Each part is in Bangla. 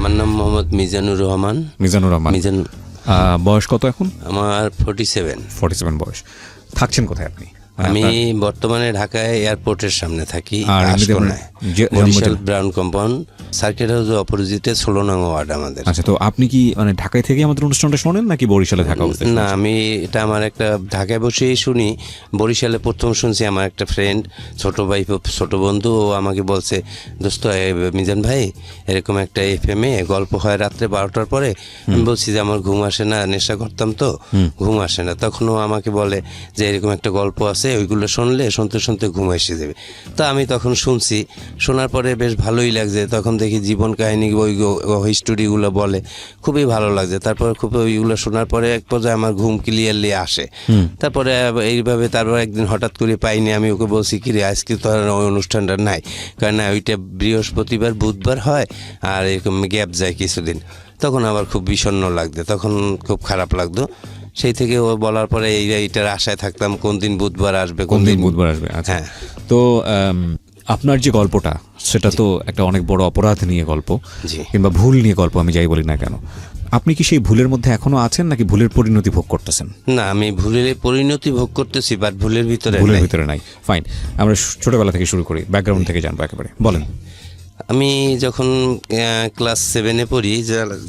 আমার নাম মোহাম্মদ মিজানুর রহমান। মিজান। বয়স কত এখন? আমার 47। 47 বয়স। থাকছেন কোথায় আপনি? আমি বর্তমানে ঢাকায় এয়ারপোর্টের সামনে থাকি, Barishal brown compound circuit house অপোজিটে 16 নং ওয়ার্ড আমাদের। আচ্ছা, তো আপনি কি মানে ঢাকায় থেকে আমাদের অনুষ্ঠানটা শোনেন নাকি বরিশালে থাকা অবস্থায়? না, আমি এটা আমার একটা ঢাকায় বসেই শুনি। বরিশালে প্রথম শুনছি আমার একটা ফ্রেন্ড, ছোট ভাই, ছোট বন্ধু, ও আমাকে বলছে, দোস্ত মিজান ভাই এরকম একটা এফএমে গল্প হয় রাত্রে 12টার পরে। আমি বলছি যে আমার ঘুম আসে না, নেশা করতাম তো ঘুম আসে না। তখন ও আমাকে বলে যে এরকম একটা গল্প আছে, ওইগুলো শুনলে শুনতে শুনতে ঘুম এসে যাবে। তো আমি তখন শুনছি, শোনার পরে বেশ ভালোই লাগছে। তখন দেখি জীবন কাহিনী ওই স্টোরিগুলো বলে, খুবই ভালো লাগছে। তারপরে খুব ওইগুলো শোনার পরে এক পর্যায়ে আমার ঘুম ক্লিয়ারলি আসে। তারপরে এইভাবে তারপর একদিন হঠাৎ করে পাইনি, আমি ওকে বলছি কি রে আজকে তো আর ওই অনুষ্ঠানটা নাই, কারণ ওইটা বৃহস্পতিবার বুধবার হয় আর এরকম গ্যাপ যায় কিছুদিন। তখন আবার খুব বিষণ্ণ লাগতো, তখন খুব খারাপ লাগতো। সেই থেকে ও বলার পরে এইটার আশায় থাকতাম কোন দিন বুধবার আসবে, কোন দিন বুধবার আসবে। আচ্ছা, হ্যাঁ। তো আপনার যে গল্পটা সেটা তো একটা অনেক বড় অপরাধ নিয়ে গল্প, কিংবা ভুল নিয়ে গল্প, আমি যাই বলি না কেন। আপনি কি সেই ভুলের মধ্যে এখনো আছেন নাকি ভুলের পরিণতি ভোগ করতেছেন? না, আমি ভুলের পরিণতি ভোগ করতেছি, বাট ভুলের ভিতরে নাই। ফাইন, আমরা ছোটবেলা থেকে শুরু করি, ব্যাকগ্রাউন্ড থেকে জানবো একেবারে। বলেন। আমি যখন ক্লাস 7-এ পড়ি,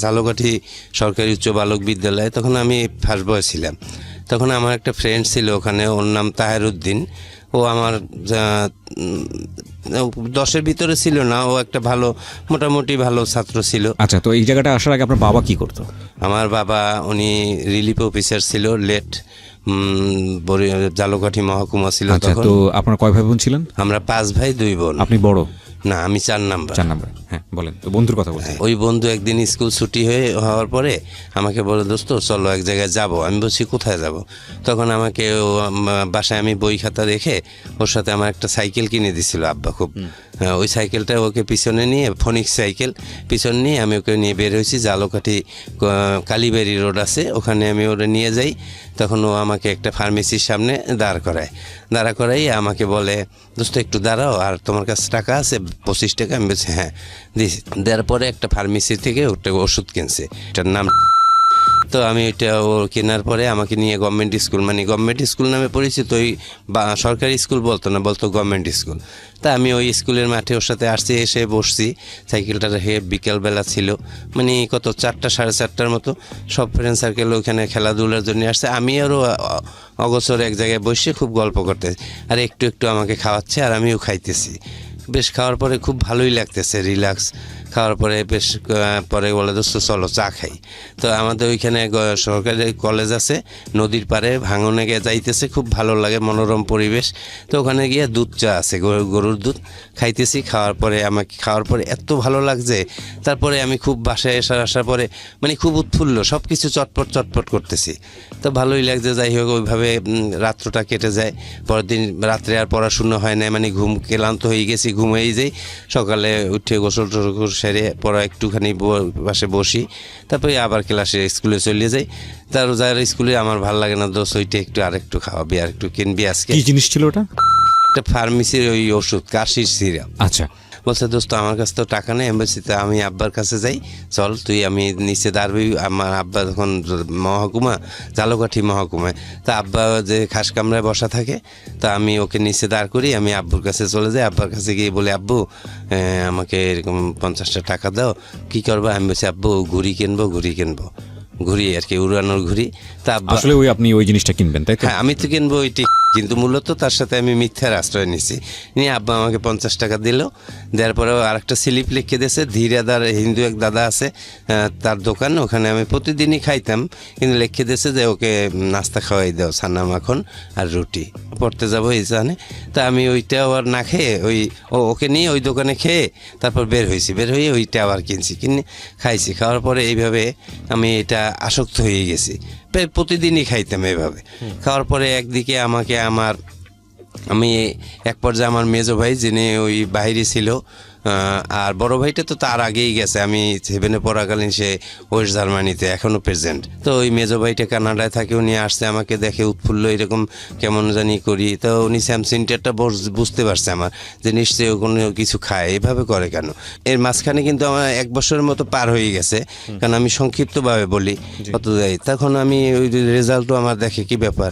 ঝালকাঠি সরকারি উচ্চ বালক বিদ্যালয়ে, তখন আমি ফার্স্ট বয় ছিলাম। তখন আমার একটা ফ্রেন্ড ছিল ওখানে, ওর নাম তাহেরউদ্দিন। ও আমার 10-এর ভিতরে ছিল না, ও একটা ভালো, মোটামুটি ভালো ছাত্র ছিল। আচ্ছা, তো এই জায়গাটা আসার আগে আপনার বাবা কি করতো? আমার বাবা উনি রিলিফ অফিসার ছিল, লেট ঝালকাঠি মহকুমা ছিল। আচ্ছা, তো আপনার কয় ভাই বোন ছিলেন? আমরা 5 ভাই 2 বোন। আপনি বড়? না, আমি 4 নাম্বার। হ্যাঁ, বলেন। তো বন্ধুর কথা বলছেন। ওই বন্ধু একদিন স্কুল ছুটি হওয়ার পরে আমাকে বলে, দোস্ত চলো এক জায়গায় যাব। আমি বলছি কোথায় যাব? তখন আমাকে বাসায় আমি বই খাতা রেখে ওর সাথে আমার একটা সাইকেল কিনে দিছিল আব্বা খুব। ওই সাইকেলটা ওকে পিছনে নিয়ে, ফোনিক্স সাইকেল, পিছনে নিয়ে আমি ওকে নিয়ে বের হয়েছি। ঝালকাঠি কালীবাড়ি রোড আছে, ওখানে আমি ওরা নিয়ে যাই। তখন ও আমাকে একটা ফার্মেসির সামনে দাঁড় করাই আমাকে বলে, দোস্ত একটু দাঁড়াও, আর তোমার কাছে টাকা আছে 25 টাকা? আমি বলছি হ্যাঁ দিয়েছি। দেওয়ার পরে একটা ফার্মেসি থেকে ওটা ওষুধ কিনছে, এটার নাম। তো আমি ওইটা ও কেনার পরে আমাকে নিয়ে গভর্নমেন্ট স্কুল, মানে গভর্নমেন্ট স্কুল নামে পরিচিত, ওই সরকারি স্কুল বলতো না, বলতো গভর্নমেন্ট স্কুল। তা আমি ওই স্কুলের মাঠে ওর সাথে এসে বসছি, সাইকেলটা রেখে। বিকেলবেলা ছিল, মানে কত 4টা 4:30টার মতো। সব ফ্রেন্ড সার্কেল ওইখানে খেলাধুলার জন্য আসছে। আমি আরও অগোচর এক জায়গায় বসে খুব গল্প করতে, আর একটু একটু আমাকে খাওয়াচ্ছে আর আমিও খাইতেছি। বেশ খাওয়ার পরে খুব ভালোই লাগতেছে, রিল্যাক্স। খাওয়ার পরে বেশ পরে বলে, দোস্ত চলো চা খাই। তো আমাদের ওইখানে সরকারি কলেজ আছে, নদীর পাড়ে, ভাঙনে গিয়ে যাইতেছে, খুব ভালো লাগে, মনোরম পরিবেশ। তো ওখানে গিয়ে দুধ চা আছে, গরুর দুধ খাইতেছি। খাওয়ার পরে এত ভালো লাগছে। তারপরে আমি খুব বাসায় আসার পরে মানে খুব উৎফুল্ল, সব কিছু চটপট করতেছি। তো ভালোই লাগছে। যাই হোক, ওইভাবে রাত্রটা কেটে যায়। পরের দিন রাত্রে আর পড়াশুনো হয় না, মানে ক্লান্ত হয়ে গেছি, ঘুমিয়েই যাই। সকালে উঠে গোসল টোসল সেরে পড়া একটুখানি পাশে বসি, তারপরে আবার ক্লাসে স্কুলে চলে যাই। তার যার স্কুলে আমার ভালো লাগে না, দোষ ওইটা একটু আরেকটু খাওয়াবি, আর একটু কিনবি। আজকে কি জিনিস ছিল ওটা? একটা ফার্মেসির ওই ওষুধ, কাশির সিরাপ। আচ্ছা। বলছে, দোস্ত আমার কাছে তো টাকা নেই। আমি বলছি, আমি আব্বার কাছে যাই, চল তুই। আমি নিচে দাঁড়বি। আমার আব্বা তখন ঝালকাঠি মহকুমায়। তা আব্বা যে খাস কামরায় বসা থাকে, তা আমি ওকে নিচে দাঁড় করি। আমি আব্বুর কাছে চলে যাই। আব্বার কাছে গিয়ে বলি, আব্বু আমাকে এরকম 50টা টাকা দাও, কী করবো? আমি বলছি, আব্বু ঘুড়ি কিনবো, ঘুড়ি আর কি, উড়ানোর ঘুড়ি। তা আব্বা, আসলে আপনি ওই জিনিসটা কিনবেন, তাই তো? হ্যাঁ, আমি তো কিনবো ওইটি, কিন্তু মূলত তার সাথে আমি মিথ্যার আশ্রয় নিছি। নিয়ে আব্বা আমাকে 50 টাকা দিল। দেওয়ার পরেও আরেকটা স্লিপ লিখে দিয়েছে, ধীরাদার হিন্দু এক দাদা আছে, তার দোকান, ওখানে আমি প্রতিদিনই খাইতাম। কিন্তু লিখে দিয়েছে যে ওকে নাস্তা খাওয়াই দাও, ছানা মাখন আর রুটি। পড়তে যাবো এই জানে। তা আমি ওইটা আবার না খেয়ে ওকে নিয়ে ওই দোকানে খেয়ে তারপর বের হয়ে ওইটা আবার কিনে খাইছি। খাওয়ার পরে এইভাবে আমি এটা আসক্ত হয়ে গেছি। প্রতিদিনই খাইতাম এভাবে। খাওয়ার পরে একদিকে আমি এক পর্যায়ে আমার মেজো ভাই, যিনি ওই বাইরে ছিল, আর বড় ভাইটা তো তার আগেই গেছে, আমি 7-এ পড়াকালীন সে ওয়েস্ট জার্মানিতে এখনও প্রেজেন্ট। তো ওই মেজো ভাইটা কানাডায় থাকে, উনি আসছে আমাকে দেখে উৎফুল্ল এরকম কেমন জানি করি, তো উনি স্যামসিনটারটা বুঝতে পারছে আমার যে নিশ্চয়ই ও কোনো কিছু খায়, এভাবে করে কেন। এর মাঝখানে কিন্তু আমার 1 বছরের মতো পার হয়ে গেছে, কারণ আমি সংক্ষিপ্তভাবে বলি কত যাই। তখন আমি ওই রেজাল্টও আমার দেখে কি ব্যাপার,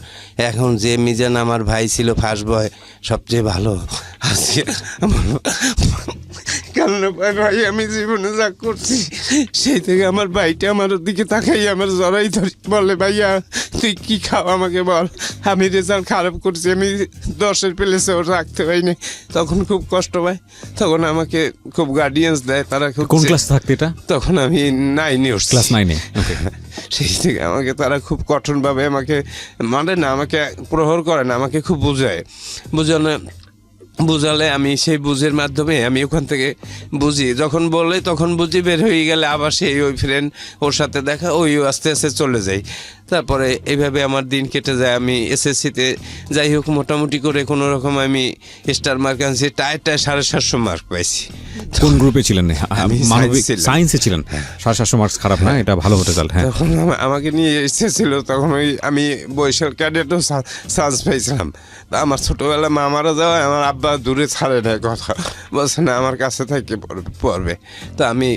এখন যে মিজান আমার ভাই ছিল ফার্স্ট বয় সবচেয়ে ভালো আজকে কারণ ভাই আমি জীবনে যা করছি সেই থেকে আমার ভাইটা আমার দিকে তাকাই আমার জড়াই ধরি, বলে ভাইয়া তুই কি খাও আমাকে বল, আমি রেজাল্ট খারাপ করছি, আমি 10-এর প্লেসে ওর রাখতে পারিনি। তখন খুব কষ্ট পায়, তখন আমাকে খুব গার্ডিয়ান্স দেয়, তারা খুব। কোন ক্লাস থাকতে এটা? তখন আমি 9-এ উঠছি, ক্লাস 9-এ। সেই থেকে আমাকে তারা খুব কঠোরভাবে আমাকে মানে না, আমাকে প্রহর করে না, আমাকে খুব বুঝালে আমি সেই বুঝের মাধ্যমে আমি ওখান থেকে বুঝি, যখন বলে তখন বুঝি, বের হয়ে গেলে আবার সেই ওই ফ্রেন্ড ওর সাথে দেখা, ওই আস্তে আস্তে চলে যাই। তারপরে এইভাবে আমার দিন কেটে যায়। আমি এসএসসিতে যাই হোক মোটামুটি করে কোনো রকম আমি স্টার মার্ক আনছি, টায়ারটায় 750 মার্ক পাইছি। কোন গ্রুপে ছিলেন? আমি মানবিক ছিলাম। সায়েন্সে ছিলেন। 750 মার্কস খারাপ না, এটা ভালো রেজাল্ট। হ্যাঁ, তখন আমাকে নিয়ে এসেছিল, তখন ওই আমি বরিশাল ক্যাডেটও চান্স পেয়েছিলাম। তা আমার ছোটোবেলা মা মারা যাওয়ায় আমার আব্বা দূরে ছাড়ে না, কথা বলছে না আমার কাছে থেকে পড়বে। তো আমি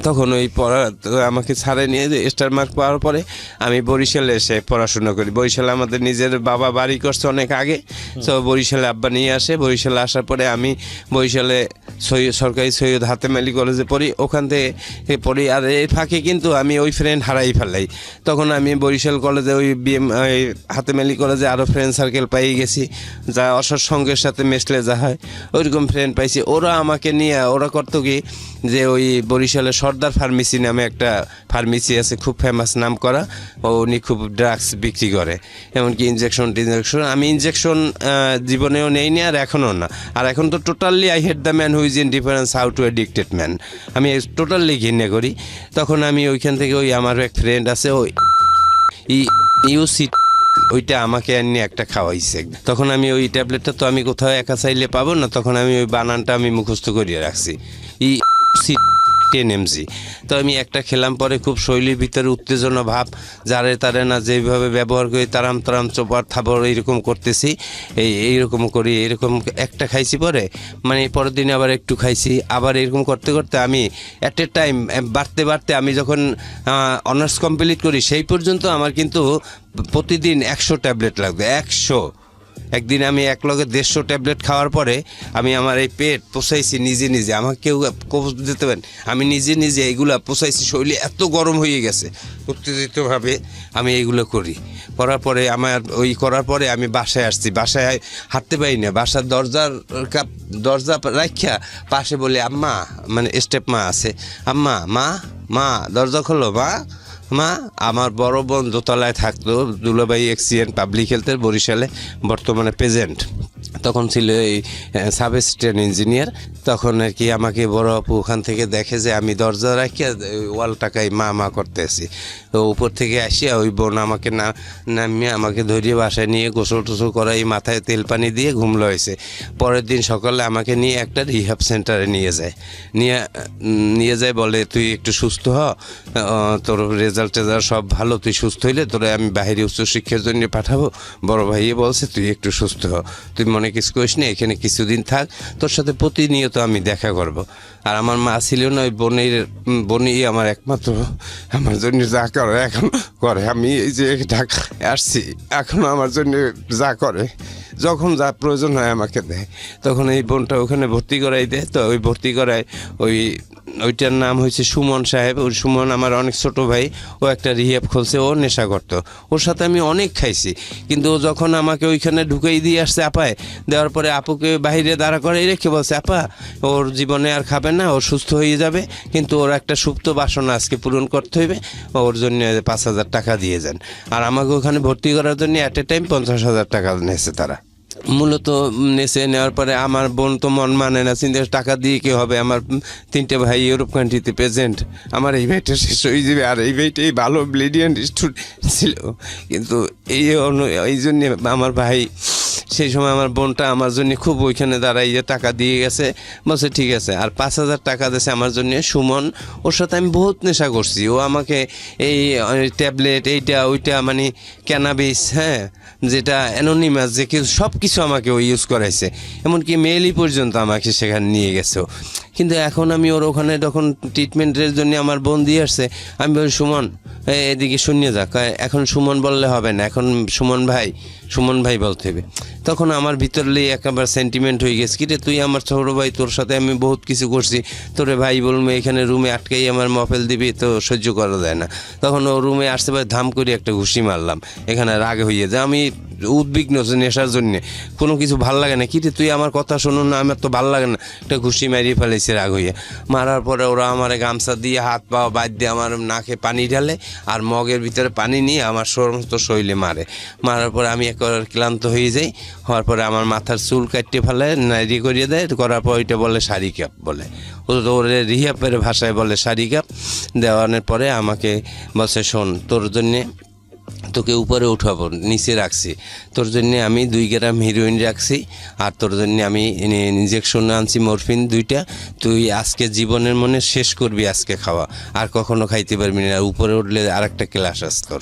তখন ওই আমাকে ছাড়ে নিয়ে স্টার মার্ক পাওয়ার পরে আমি বরিশালে এসে পড়াশোনা করি। বরিশালে আমাদের নিজের বাবা বাড়ি করছে অনেক আগে, তো বরিশালে আব্বা নিয়ে আসে। বরিশালে আসার পরে আমি বরিশালে সরকারি সৈয়দ হাতেম আলী কলেজে পড়ি, ওখান থেকে পড়ি। আর এই ফাঁকে কিন্তু আমি ওই ফ্রেন্ড হারাই ফেলাই। তখন আমি বরিশাল কলেজে ওই হাতেম আলী কলেজে আরও ফ্রেন্ড সার্কেল পাই গেছি, যা অসৎ সঙ্গের সাথে মেশলে যা হয় ওইরকম ফ্রেন্ড পাইছি। ওরা আমাকে নিয়ে ওরা করতো কি যে ওই বরিশালে সর্দার ফার্মেসি নামে একটা ফার্মেসি আছে, খুব ফেমাস নাম করা, উনি খুব ড্রাগস বিক্রি করে, এমনকি ইনজেকশন। আমি ইনজেকশন জীবনেও নেইনি আর এখনও না। আর এখন তো totally I hate the man who is in difference how to addicted man, আমি টোটালি ঘৃণা করি। তখন আমি ওইখান থেকে ওই আমার এক ফ্রেন্ড আছে ওই ইউসি, ওইটা আমাকে এনে একটা খাওয়াইছে। তখন আমি ওই ট্যাবলেটটা তো আমি কোথাও একা চাইলে পাবো না, তখন আমি ওই বানানটা আমি মুখস্থ করিয়ে রাখছি, IUC10mg। তো আমি একটা খেলাম, পরে খুব শৈলীর ভিতরে উত্তেজনা ভাব, যারে তারে না যেভাবে ব্যবহার করি তারাম তারাম চোপার থাবর এইরকম করতেছি, এইরকম করি, এরকম একটা খাইছি। পরে মানে পরের দিনে আবার একটু খাইছি, আবার এরকম করতে করতে আমি অ্যাট এ টাইম বাড়তে আমি যখন অনার্স কমপ্লিট করি সেই পর্যন্ত আমার কিন্তু প্রতিদিন 100 ট্যাবলেট লাগবে, 100। একদিন আমি এক লগে 150 ট্যাবলেট খাওয়ার পরে আমি আমার এই পেট পোষাইছি নিজে, আমাকে কেউ কবজ দিতে পারেন, আমি নিজে এইগুলা পোষাইছি। শরীরে এত গরম হয়ে গেছে, উত্তেজিতভাবে আমি এইগুলো করার পরে আমার ওই করার পরে আমি বাসায় আসছি। বাসায় হাঁটতে পারি না, বাসার দরজা রাখিয়া পাশে বলে আম্মা, মানে স্টেপ মা আছে, আম্মা মা দরজা খোলো মা। আমার বড় বোন দোতলায় থাকতো, দুলাভাই এক্সিডেন্ট পাবলিক হেলথের বরিশালে, বর্তমানে প্রেজেন্ট। তখন ছিল এই সাব অ্যাসিস্ট্যান্ট ইঞ্জিনিয়ার। তখন আর কি আমাকে বড় আপু ওখান থেকে দেখে যে আমি দরজা রাখিয়া ওয়ালটাকাই মা করতেছি, তো উপর থেকে আসিয়া ওই বোন আমাকে নামিয়ে আমাকে ধরিয়ে বাসায় নিয়ে গোসল টোসল করাই, মাথায় তেল পানি দিয়ে ঘুমলো হয়েছে। পরের দিন সকালে আমাকে নিয়ে একটা রিহ্যাব সেন্টারে নিয়ে যায়, বলে তুই একটু সুস্থ হ, তোর রেজাল্ট সব ভালো, তুই সুস্থ হইলে তোরা আমি বাইরে উচ্চশিক্ষার জন্য পাঠাবো। বড় ভাইয়ে বলছে তুই একটু সুস্থ হ, তুই মনে কিছু করিস না, এখানে কিছুদিন থাক, তোর সাথে প্রতিনিয়ত আমি দেখা করব। আর আমার মা ছিল না, ওই বোনই আমার একমাত্র আমার জন্য যা করে এখন করে। আমি এই যে ঢাকা আসছি, এখনও আমার জন্য যা করে, যখন যা প্রয়োজন হয় আমাকে দেয়। তখন এই বোনটা ওখানে ভর্তি করাই দেয়, তো ওই ভর্তি করায় ওইটার নাম হয়েছে সুমন সাহেব। ওই সুমন আমার অনেক ছোট ভাই, ও একটা রিহ্যাব খুলছে, ও নেশা করতো, ওর সাথে আমি অনেক খাইছি। কিন্তু ও যখন আমাকে ওইখানে ঢুকেই দিয়ে আসছে আপায়, দেওয়ার পরে আপুকে বাইরে দাঁড়া করে রেখে বলছে আপা ওর জীবনে আর খাবে না, ও সুস্থ হয়ে যাবে, কিন্তু ওর একটা সুপ্ত বাসনা আজকে পূরণ করতে হইবে, ওর জন্য 5,000 টাকা দিয়ে যান। আর আমাকে ওখানে ভর্তি করার জন্য অ্যাট এ টাইম 50,000 টাকা নিয়েছে তারা। মূলত নেওয়ার পরে আমার বোন তো মন মানে না, চিন্তা টাকা দিয়ে কি হবে, আমার 3টে ভাই ইউরোপ কান্ট্রিতে প্রেজেন্ট, আমার এই ভাইটা শেষ হয়ে যাবে। আর এই ভাইটাই ভালো ব্রিলিয়ান্ট স্টুডেন্ট ছিল, কিন্তু এই জন্যে আমার ভাই সেই সময় আমার বোনটা আমার জন্য খুব ওইখানে দাঁড়াইয়ে টাকা দিয়ে গেছে, বলছে ঠিক আছে। আর 5,000 টাকা দিয়েছে আমার জন্য সুমন। ওর সাথে আমি বহুত নেশা করছি। ও আমাকে এই ট্যাবলেট এইটা ওইটা মানে ক্যানাবিস, হ্যাঁ, যেটা অ্যানোনিমাস, যে কিছু সব কিছু আমাকে ও ইউজ করাইছে, এমনকি মেইলই পর্যন্ত আমাকে সেখানে নিয়ে গেছে। কিন্তু এখন আমি ওর ওখানে যখন ট্রিটমেন্টের জন্য আমার বোন দিয়ে আসছে, আমি বলি সুমন এদিকে শুনিয়ে যাক। এখন সুমন বললে হবে না, এখন সুমন ভাই বলতে হবে। তখন আমার ভিতরে একেবারে সেন্টিমেন্ট হয়ে গেছে, কিরে তুই আমার ছোটো ভাই, তোর সাথে আমি বহুত কিছু করছি, তোরে ভাই বলবো এখানে রুমে আটকাই আমার মফেল দিবি, তো সহ্য করা যায় না। তখন ও রুমে আসতে পারে, ধাম করে একটা ঘুষি মারলাম, এখানে রাগ হয়ে যায়। আমি উদ্বিগ্ন নেশার জন্যে, কোনো কিছু ভাল লাগে না, কিরে তুই আমার কথা শুনুন না, আমার তো ভাল লাগে না, একটা ঘুষি মারিয়ে ফেলেছে রাগ হইয়া। মারার পরে ওরা আমার গামছা দিয়ে হাত পা বাদ দিয়ে আমার নাকে পানি ঢালে, আর মগের ভিতরে পানি নিয়ে আমার সমস্ত শরীরে মারার পরে আমি একেবারে ক্লান্ত হয়ে যাই। হওয়ার পরে আমার মাথার চুল কাটতে ফেলে, নাইরি করিয়ে দেয়, করার পর ওইটা বলে শাড়ি ক্যাপ বলে, ওরে রিহাপের ভাষায় বলে শাড়ি ক্যাপ। দেওয়ানোর পরে আমাকে বলছে শোন, তোর জন্যে তোকে উপরে উঠাবো, নিচে রাখছি, তোর জন্য আমি 2 গ্রাম হিরোইন রাখছি, আর তোর জন্য আমি ইনজেকশন আনছি মরফিন 2টা, তুই আজকে জীবনের মনে শেষ করবি আজকে খাওয়া, আর কখনো খাইতে পারবি না, উপরে উঠলে আর একটা ক্লাস আস তোর।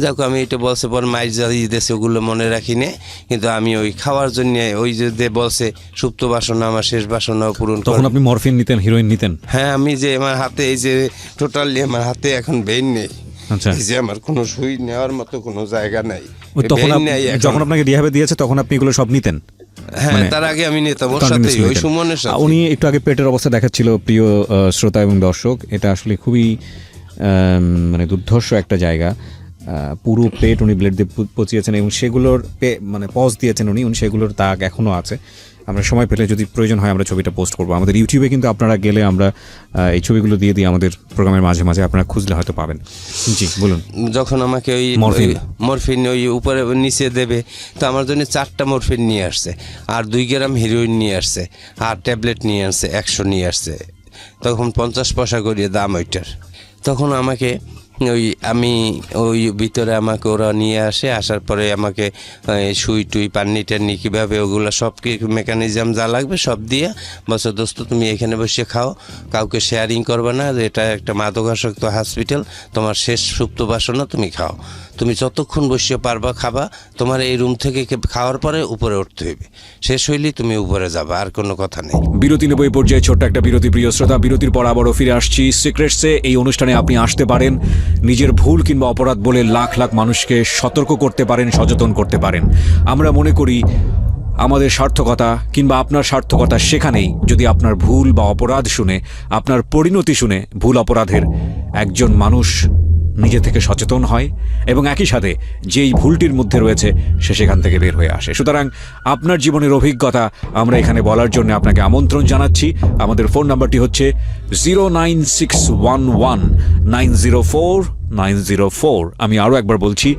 যাক, আমি এটা বলছে পর মাইর জ্বালিয়ে দিয়েছে, ওগুলো মনে রাখি নে। কিন্তু আমি ওই খাওয়ার জন্য ওই যে বলছে সুপ্ত বাসনা আমার শেষ বাসনা পূরণ। তখন আপনি মরফিন নিতেন, হিরোইন নিতেন? হ্যাঁ, আমি যে আমার হাতে এই যে টোটালি আমার হাতে এখন বেইন নেই। আচ্ছা, এই যে আমার কোনো সুই নেওয়ার মতো কোনো জায়গা নাই। তখন যখন আপনাকে রিহাবে দিয়েছে তখন আপনি এগুলো সব নিতেন? হ্যাঁ, তার আগে আমি নিতাম ওর সাথে, ওই সুমনের সাথে। উনি একটু আগে পেটের অবস্থা দেখাচ্ছিল প্রিয় শ্রোতা এবং দর্শক, এটা আসলে খুবই মানে দুর্ধর্ষ একটা জায়গা। পুরো পেট উনি ব্লেড দিয়ে পচিয়েছেন এবং সেগুলোর মানে পজ দিয়েছেন উনি, সেগুলোর দাগ এখনও আছে। আমরা সময় পেলে যদি প্রয়োজন হয় আমরা ছবিটা পোস্ট করবো আমাদের ইউটিউবে, কিন্তু আপনারা গেলে আমরা এই ছবিগুলো দিয়ে দিই আমাদের প্রোগ্রামের মাঝে মাঝে, আপনারা খুঁজলে হয়তো পাবেন। জি বলুন। যখন আমাকে ওই মরফিন ওই উপরে নিচে দেবে, তো আমার জন্য 4টা মরফিন নিয়ে আসছে, আর 2 গ্রাম হিরোইন নিয়ে আসছে, আর ট্যাবলেট নিয়ে আসছে 100 নিয়ে আসছে। তখন 50 পয়সা করিয়ে দাম ওইটার। তখন আমাকে আমি ওই ভিতরে আমাকে ওরা নিয়ে আসে, আসার পরে আমাকে সুই টুই পানি টানি কীভাবে ওগুলো সব মেকানিজম যা লাগবে সব দিয়ে বলছে দোস্ত তুমি এখানে বসে খাও, কাউকে শেয়ারিং করবে না, এটা একটা মাদকাসক্ত হসপিটাল, তোমার শেষ সুপ্ত বাসনা, তুমি খাও, তুমি যতক্ষণ বসে পারবা খাবা, তোমার এই রুম থেকে খাওয়ার পরে উপরে উঠতে হইবে, শেষ হইলেই তুমি উপরে যাবা, আর কোনো কথা নেই। বিরতি নেব এই পর্যায়ে, ছোট্ট একটা বিরতি। প্রিয় শ্রোতা, বিরতির পর আবারও ফিরে আসছি সিক্রেটসে। এই অনুষ্ঠানে আপনি আসতে পারেন, নিজের ভুল কিংবা অপরাধ বলে লাখ লাখ মানুষকে সতর্ক করতে পারেন, সচেতন করতে পারেন। আমরা মনে করি আমাদের সার্থকতা কিংবা আপনার সার্থকতা সেখানেই যদি আপনার ভুল বা অপরাধ শুনে, আপনার পরিণতি শুনে ভুল অপরাধের একজন মানুষ নিজে থেকে সচেতন হয় এবং একই সাথে যেই ভুলটির মধ্যে রয়েছে সে সেখান থেকে বের হয়ে আসে। সুতরাং আপনার জীবনের অভিজ্ঞতা আমরা এখানে বলার জন্য আপনাকে আমন্ত্রণ জানাচ্ছি। আমাদের ফোন নাম্বারটি হচ্ছে 09611904904। আমি আরও একবার বলছি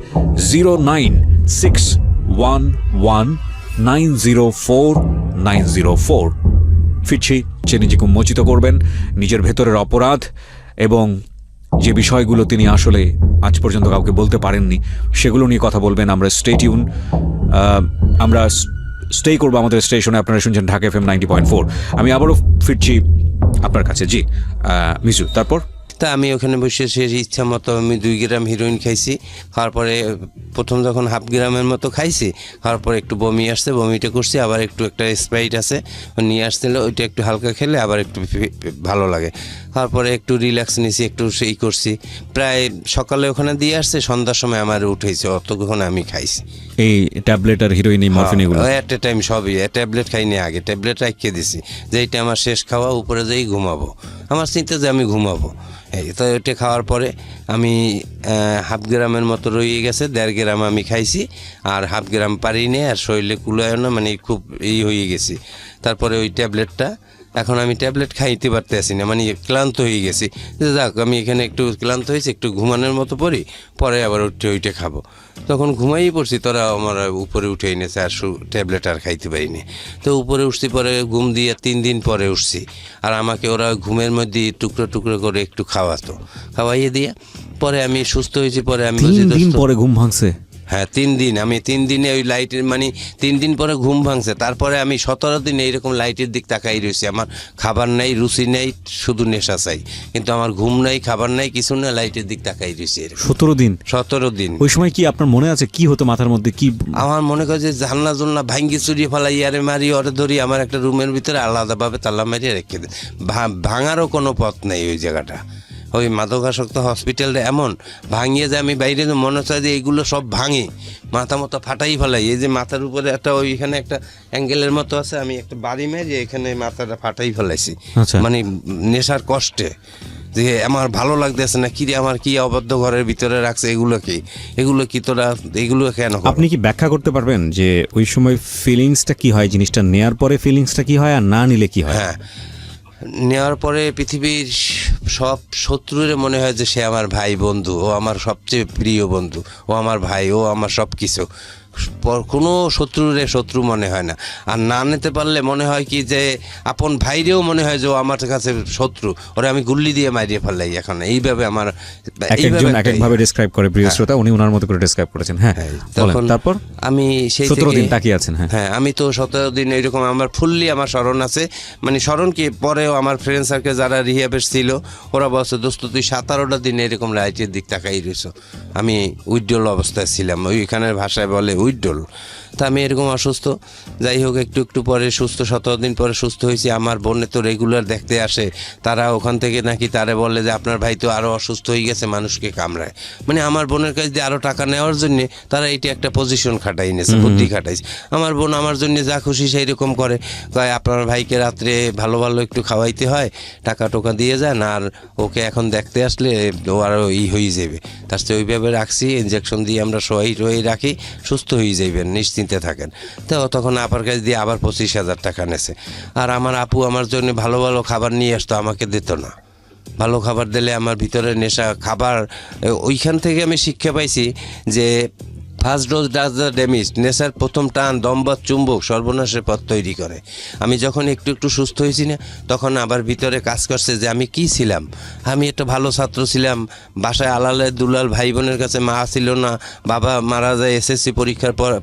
09611904904। ফিরছি, নিজেকে উন্মোচিত করবেন, নিজের ভেতরের অপরাধ এবং যে বিষয়গুলো তিনি আসলে আজ পর্যন্ত কাউকে বলতে পারেননি সেগুলো নিয়ে কথা বলবেন। আমরা স্টে টিউন, আমরা স্টে করবো আমাদের স্টেশনে। আপনারা শুনছেন ঢাকা FM 90.4। আমি আবারও ফিরছি আপনার কাছে। জি মিজু, তারপর? তা আমি ওখানে বসে সে ইচ্ছা মতো আমি 2 গ্রাম হিরোইন খাইছি। খাওয়ার পরে প্রথম যখন 1/2 গ্রামের মতো খাইছি, খাওয়ার পরে একটু বমি আসছে, বমিটা করছি, আবার একটু একটা স্প্রাইট আছে নিয়ে আসছিল, ওইটা একটু হালকা খেলে আবার একটু ভালো লাগে। খাওয়ার পরে একটু রিল্যাক্স নিয়েছি, একটু সেই করছি। প্রায় সকালে ওখানে দিয়ে আসছে, সন্ধ্যার সময় আমার উঠেছে, অতক্ষণ আমি খাইছি এই ট্যাবলেট আর হিরোইন, এই মরফিন, এগুলো এট এ টাইম সবই। ট্যাবলেট খাইনি আগে, ট্যাবলেট রাখিয়ে দিছি যে এইটা আমার শেষ খাওয়া, উপরে যেই ঘুমাবো, আমার চিন্তা যে আমি ঘুমাবো। এই তো ওইটা খাওয়ার পরে আমি 1/2 গ্রামের মতো রয়ে গেছে, 1.5 গ্রাম আমি খাইছি, আর 1/2 গ্রাম পারিনি, আর শরীরে কুলায় না, মানে খুব হয়ে গেছি। তারপরে ওই ট্যাবলেটটা, এখন আমি ট্যাবলেট খাইতে পারতে আসি না, মানে ক্লান্ত হয়ে গেছি। যাক, আমি এখানে একটু ক্লান্ত হয়েছি, একটু ঘুমানোর মতো পড়ি, পরে আবার ওইটা খাবো। তখন ঘুমাই পড়ছি, তোরা আমার উপরে উঠে এনেছে, আর ট্যাবলেট আর খাইতে পারিনি। তো উপরে উঠছি, পরে ঘুম দিয়ে 3 দিন পরে উঠছি, আর আমাকে ওরা ঘুমের মধ্যে টুকরো টুকরো করে একটু খাওয়াইয়ে দিয়ে পরে আমি সুস্থ হয়েছি। পরে আমি 3 দিন পরে ঘুম ভাঙছে? হ্যাঁ 3 দিন, আমি 3 দিনে ওই লাইটের মানে 3 দিন পরে ঘুম ভাঙছে, তারপরে আমি 17 দিন এইরকম লাইটের দিক তাকাই রয়েছি। আমার খাবার নেই, রুচি নেই, শুধু নেশা চাই, কিন্তু আমার ঘুম নাই, খাবার নাই, কিছু না, লাইটের দিক তাকাই রয়েছি এরকম 17 দিন। 17 দিন। ওই সময় কি আপনার মনে আছে কি হতো মাথার মধ্যে কি? আমার মনে করে যে জানলা জুনলা ভাঙ্গি চুরিয়ে ফেলাই, ইয়ারে মারি, ওরে ধরি, আমার একটা রুমের ভিতরে আলাদাভাবে তালা মারিয়ে রেখে দেয়। ভাঙারও কোনো পথ নেই ওই জায়গাটা। ওই মাদকাসক্ত হসপিটালটা এমন ভাঙিয়ে যায়, আমি বাইরে মনে হচ্ছে যে এইগুলো সব ভাঙি, মাথা মতো ফাটাই ফেলাই। এই যে মাথার উপরে একটা ওইখানে একটা অ্যাঙ্গেলের মতো আছে, আমি একটা বাড়ি মেরে এখানে মাথাটা ফাটাই ফেলাইছি, আচ্ছা। মানে নেশার কষ্টে। যে আমার ভালো লাগতেছে না, কিরে আমার কি অবদ্ধ ঘরের ভিতরে রাখছে, এগুলো কি তোরা এগুলো কেন করো? আপনি কি ব্যাখ্যা করতে পারবেন যে ওই সময় ফিলিংসটা কি হয়, জিনিসটা নেয়ার পরে ফিলিংসটা কি হয় আর না নিলে কি হয়? হ্যাঁ, নেওয়ার পরে পৃথিবীর সব শত্রুরে মনে হয় যে সে আমার ভাই, বন্ধু, ও আমার সবচেয়ে প্রিয় বন্ধু, ও আমার ভাই, ও আমার সব কিছু। কোনো শত্রুরে শত্রু মনে হয় না। আর না নিতে পারলে মনে হয় কি যে আপন ভাইরেও মনে হয় যে ও আমার কাছে শত্রু, ওরা আমি গুল্লি দিয়ে মারিয়ে ফেললাই। এখন এইভাবে আমার একজন এক একভাবে ডেসক্রাইব করে প্রিয় শ্রোতা, উনি ওনার মতো করে ডেসক্রাইব করেছেন। হ্যাঁ, বলেন, তারপর আমি সেই 17 দিন তাকিয়ে আছেন। হ্যাঁ, আমি তো 17 দিন এইরকম আমার ফুললি আমার স্মরণ আছে, মানে স্মরণ কি, পরেও আমার ফ্রেন্ড সার্কেল যারা রিহাবের ছিল ওরা বলছে দোস্ত তুই 17টা দিন এরকম লাইটের দিক তাকাই রয়েছ। আমি উইড্রল অবস্থায় ছিলাম, ওইখানের ভাষায় বলে উইড্রল। তা আমি এরকম অসুস্থ, যাই হোক একটু একটু পরে সুস্থ, 17 দিন পরে সুস্থ হয়েছি। আমার বোনে তো রেগুলার দেখতে আসে, তারা ওখান থেকে নাকি তারে বলে যে আপনার ভাই তো আরও অসুস্থ হয়ে গেছে, মানুষকে কামড়ায়। মানে আমার বোনের কাছে দিয়ে আরও টাকা নেওয়ার জন্য তারা এইটি একটা পজিশন খাটাই নিয়েছে, বুদ্ধি খাটাইছে। আমার বোন আমার জন্য যা খুশি সেই রকম করে, কয় আপনার ভাইকে রাত্রে ভালো ভালো একটু খাওয়াইতে হয়, টাকা টোকা দিয়ে যান, আর ওকে এখন দেখতে আসলে ও আরও হয়ে যাবে, তার চেয়ে ওইভাবে রাখছি, ইঞ্জেকশন দিয়ে আমরা সহাই রাখি, সুস্থ হয়ে যাইবেন, নিশ্চিন্তে থাকেন। তো তখন আপার কাছে দিয়ে আবার 25,000 টাকা নেছে। আর আমার আপু আমার জন্য ভালো ভালো খাবার নিয়ে আসতো, আমাকে দিত না। ভালো খাবার দিলে আমার ভিতরে নেশা, খাবার, ওইখান থেকে আমি শিক্ষা পাইছি যে first dose does the damage. নেশার প্রথম টান দম্বা চুম্বক সর্বনাশের পথ তৈরি করে। আমি যখন একটু একটু সুস্থ হয়েছি না, তখন আবার ভিতরে কাজ করছে যে আমি কি ছিলাম, আমি একটা ভালো ছাত্র ছিলাম, বাসায় আলালে দুলাল ভাই বোনের কাছে মা ছিল না, বাবা মারা যায় এসএসসি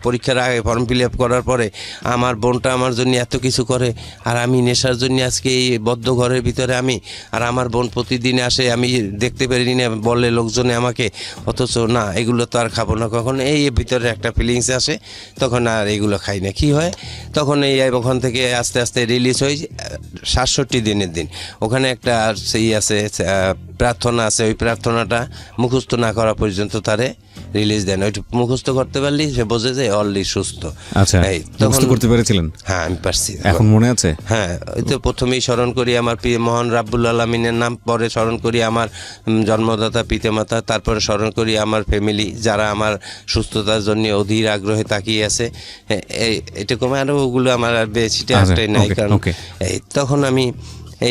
পরীক্ষার আগে ফর্ম ফিল আপ করার পরে, আমার বোনটা আমার জন্য এত কিছু করে, আর আমি নেশার জন্য আজকে এই বদ্ধ ঘরের ভিতরে আমি, আর আমার বোন প্রতিদিন আসে, আমি দেখতে পারি না বলে লোকজনে আমাকে, অথচ না এগুলো তো আর খাবো না কখন, এই ভিতরে একটা ফিলিংস আসে, তখন আর এগুলো খাই না। কি হয় তখন এই ওখান থেকে আস্তে আস্তে রিলিজ হয়ে 67 দিনের দিন ওখানে একটা সেই আছে প্রার্থনা আছে, ওই প্রার্থনাটা মুখস্থ না করা পর্যন্ত তারে রিলিজ দেন। ওইটা মুখস্থ করতে পারলি সে বোঝে যে অলরেডি সুস্থ। আচ্ছা, মুখস্থ করতে পেরেছিলেন? হ্যাঁ, আমি পারছি। এখন মনে আছে? হ্যাঁ, ওই তো প্রথমেই স্মরণ করি আমার মহান রাব্বুল আলামিনের নাম, পরে স্মরণ করি আমার জন্মদাতা পিতামাতা, তারপরে স্মরণ করি আমার ফ্যামিলি যারা আমার সুস্থতার জন্য অধীর আগ্রহে তাকিয়ে আছে। এরকম আরও ওগুলো আমার আর বেশিটা একটাই নাই, কারণ এই তখন আমি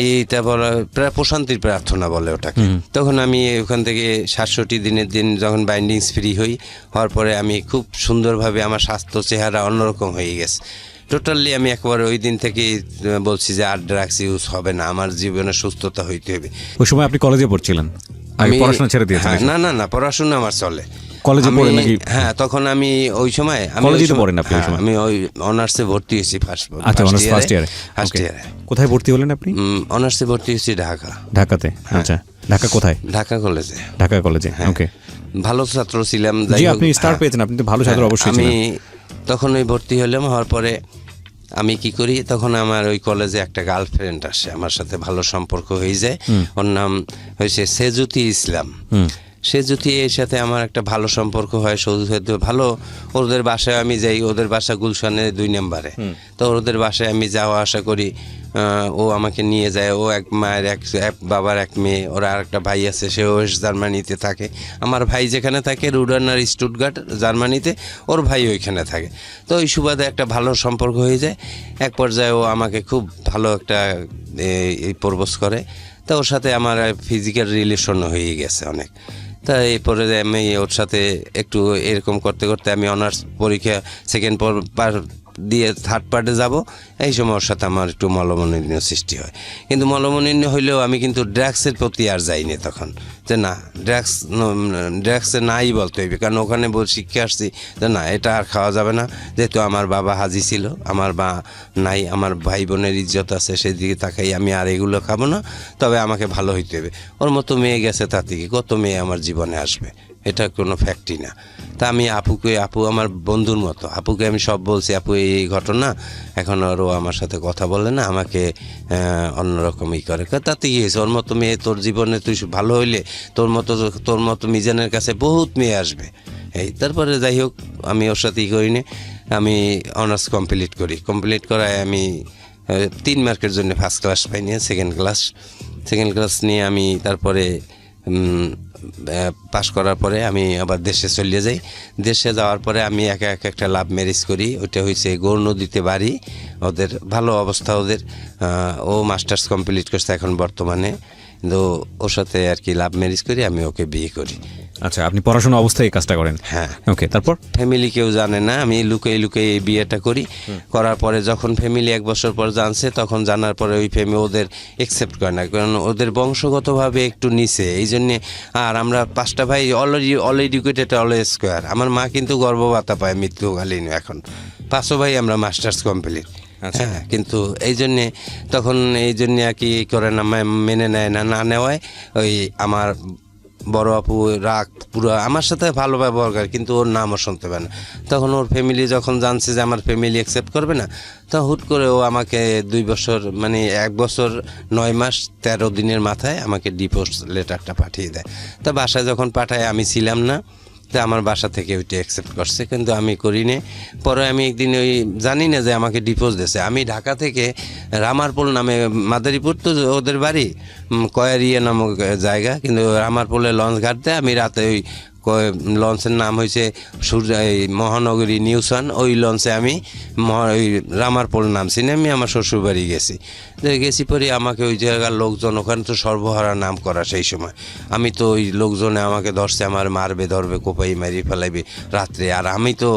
এইটা বলা প্রায় প্রশান্তির প্রার্থনা বলে ওটাকে। তখন আমি ওখান থেকে 67 দিনের দিন যখন বাইন্ডিংস ফ্রি হওয়ার পরে আমি খুব সুন্দরভাবে আমার স্বাস্থ্য চেহারা অন্যরকম হয়ে গেছে টোটালি। আমি একবার ওই দিন থেকে বলছি যে আর ড্রাগস ইউজ হবে না, আমার জীবনে সুস্থতা হইতে হবে। ওই সময় আপনি কলেজে পড়ছিলেন? আমি পড়াশোনা ছেড়ে দিয়েছি? না না, পড়াশোনা আমার চলে। কলেজে পড়েন নাকি? হ্যাঁ, তখন আমি ওই সময় কলেজে পড়েন আপনি? আমি ওই অনার্সে ভর্তি হয়েছি আচ্ছা, অনার্স ফার্স্ট ইয়ারে। কোথায় ভর্তি হলেন আপনি? অনার্সে ভর্তি হয়েছি ঢাকাতে। আচ্ছা, ঢাকা কোথায়? ঢাকা কলেজে। ঢাকা কলেজে, ওকে। ভালো ছাত্র ছিলাম। জি, আপনি স্টার পেয়েছেন, আপনি তো ভালো ছাত্র অবশ্যই ছিলেন। আমি তখন ওই ভর্তি হলাম, হওয়ার পরে আমি কি করি, তখন আমার ওই কলেজে একটা গার্লফ্রেন্ড আসে, আমার সাথে ভালো সম্পর্ক হয়ে যায়। ওর নাম হয়েছে সেজুতি ইসলাম। সেজুতি এর সাথে আমার একটা ভালো সম্পর্ক হয়, ভালো। ওদের বাসায় আমি যাই, ওদের বাসা গুলশানে 2 নম্বরে। তো ওদের বাসায় আমি যাওয়া আসা করি, ও আমাকে নিয়ে যায়। ও এক মায়ের এক বাবার এক মেয়ে, ওরা আর একটা ভাই আছে, সেও জার্মানিতে থাকে। আমার ভাই যেখানে থাকে রুডানার স্টুটগার্ট জার্মানিতে, ওর ভাই ওইখানে থাকে। তো ওই সুবাদে একটা ভালো সম্পর্ক হয়ে যায়। এক পর্যায়ে ও আমাকে খুব ভালো একটা প্রপোজ করে। তো ওর সাথে আমার ফিজিক্যাল রিলেশন হয়ে গেছে অনেক। তা এরপরে আমি ওর সাথে একটু এরকম করতে করতে আমি অনার্স পরীক্ষা সেকেন্ড দিয়ে থার্ড পার্টে যাব, এই সময় ওর সাথে আমার একটু মলমনিন্য সৃষ্টি হয়। কিন্তু মলমনিন্য হইলেও আমি কিন্তু ড্রাগসের প্রতি আর যাইনি তখন, যে না ড্রাগসে নাই বলতে হইবে, কারণ ওখানে শিক্ষা আসছি যে না এটা আর খাওয়া যাবে না, যেহেতু আমার বাবা হাজি ছিল, আমার মা নাই, আমার ভাই বোনের ইজ্জত আছে, সেদিকে তাকাই আমি আর এগুলো খাবো না, তবে আমাকে ভালো হইতে হবে। ওর মতো মেয়ে গেছে, তার থেকে কত মেয়ে আমার জীবনে আসবে, এটা কোনো ফ্যাক্টই না। তা আমি আপু আমার বন্ধুর মতো, আপুকে আমি সব বলছি, আপু এই ঘটনা, এখন আরও আমার সাথে কথা বলে না, আমাকে অন্যরকম করে, তাতে কি হয়েছে, ওর মতো মেয়ে তোর জীবনে তুই ভালো হইলে তোর মতো মিজানের কাছে বহুত মেয়ে আসবে। এই তারপরে যাই হোক, আমি ওর সাথে করিনি, আমি অনার্স কমপ্লিট করায় আমি 3 মার্কের জন্য ফার্স্ট ক্লাস পাইনি, সেকেন্ড ক্লাস নিয়ে আমি তারপরে পাশ করার পরে আমি আবার দেশে চলে যাই। দেশে যাওয়ার পরে আমি একা একটা লাভ ম্যারেজ করি, ওইটা হয়েছে গৌর নদীতে বাড়ি, ওদের ভালো অবস্থা, ওদের ও মাস্টার্স কমপ্লিট করছে এখন বর্তমানে, কিন্তু ওর সাথে আর কি লাভ ম্যারেজ করি, আমি ওকে বিয়ে করি। আচ্ছা, আপনি পড়াশোনা অবস্থায় এই কাজটা করেন? হ্যাঁ। ওকে, তারপর? ফ্যামিলি কেউ জানে না, আমি লুকিয়ে এই বিয়েটা করার পরে যখন ফ্যামিলি 1 বছর পর জানছে, তখন জানার পরে ওই ফ্যামিলি ওদের একসেপ্ট করে না, কারণ ওদের বংশগতভাবে একটু নিচে, এই জন্যে। আর আমরা 5টা ভাই অল এডুকেটেড, অল স্কোয়ার। আমার মা কিন্তু গর্ভভাতা পায় মৃত্যুকালীন, এখন 5 ভাই আমরা মাস্টার্স কমপ্লিট। হ্যাঁ, কিন্তু এই জন্যে তখন আর কি করে না, মেনে নেয় না নেওয়ায় ওই আমার বড় আপু রাগ পুরো আমার সাথে ভালো ব্যবহার করে, কিন্তু ওর নামও শুনতে পারে না। তখন ওর ফ্যামিলি যখন জানছে যে আমার ফ্যামিলি অ্যাকসেপ্ট করবে না, তখন হুট করে ও আমাকে 2 বছর, মানে 1 বছর 9 মাস 13 দিনের মাথায় আমাকে ডিভোর্স লেটারটা পাঠিয়ে দেয়। তা বাসায় যখন পাঠায়, আমি ছিলাম না, তা আমার বাসা থেকে ওইটা অ্যাকসেপ্ট করছে, কিন্তু আমি করিনি। পরে আমি একদিন ওই জানি না যে আমাকে ডিভোর্স দিয়েছে। আমি ঢাকা থেকে রামারপুল নামে, মাদারীপুর তো ওদের বাড়ি, কয়ারিয়া নামক জায়গা, কিন্তু রামারপুলে লঞ্চ ঘাটতে আমি রাতে ওই লঞ্চের নাম হয়েছে মহানগরী নিউসান, ওই লঞ্চে আমি ওই রামারপুল নামছি, আমি আমার শ্বশুরবাড়ি গেছি পরে আমাকে ওই জায়গার লোকজন, ওখানে তো সর্বহারা নাম করা সেই সময়, আমি তো ওই লোকজনে আমাকে ধরছে, আমার ধরবে কোপাই মারি ফেলাইবে রাত্রে, আর আমি তো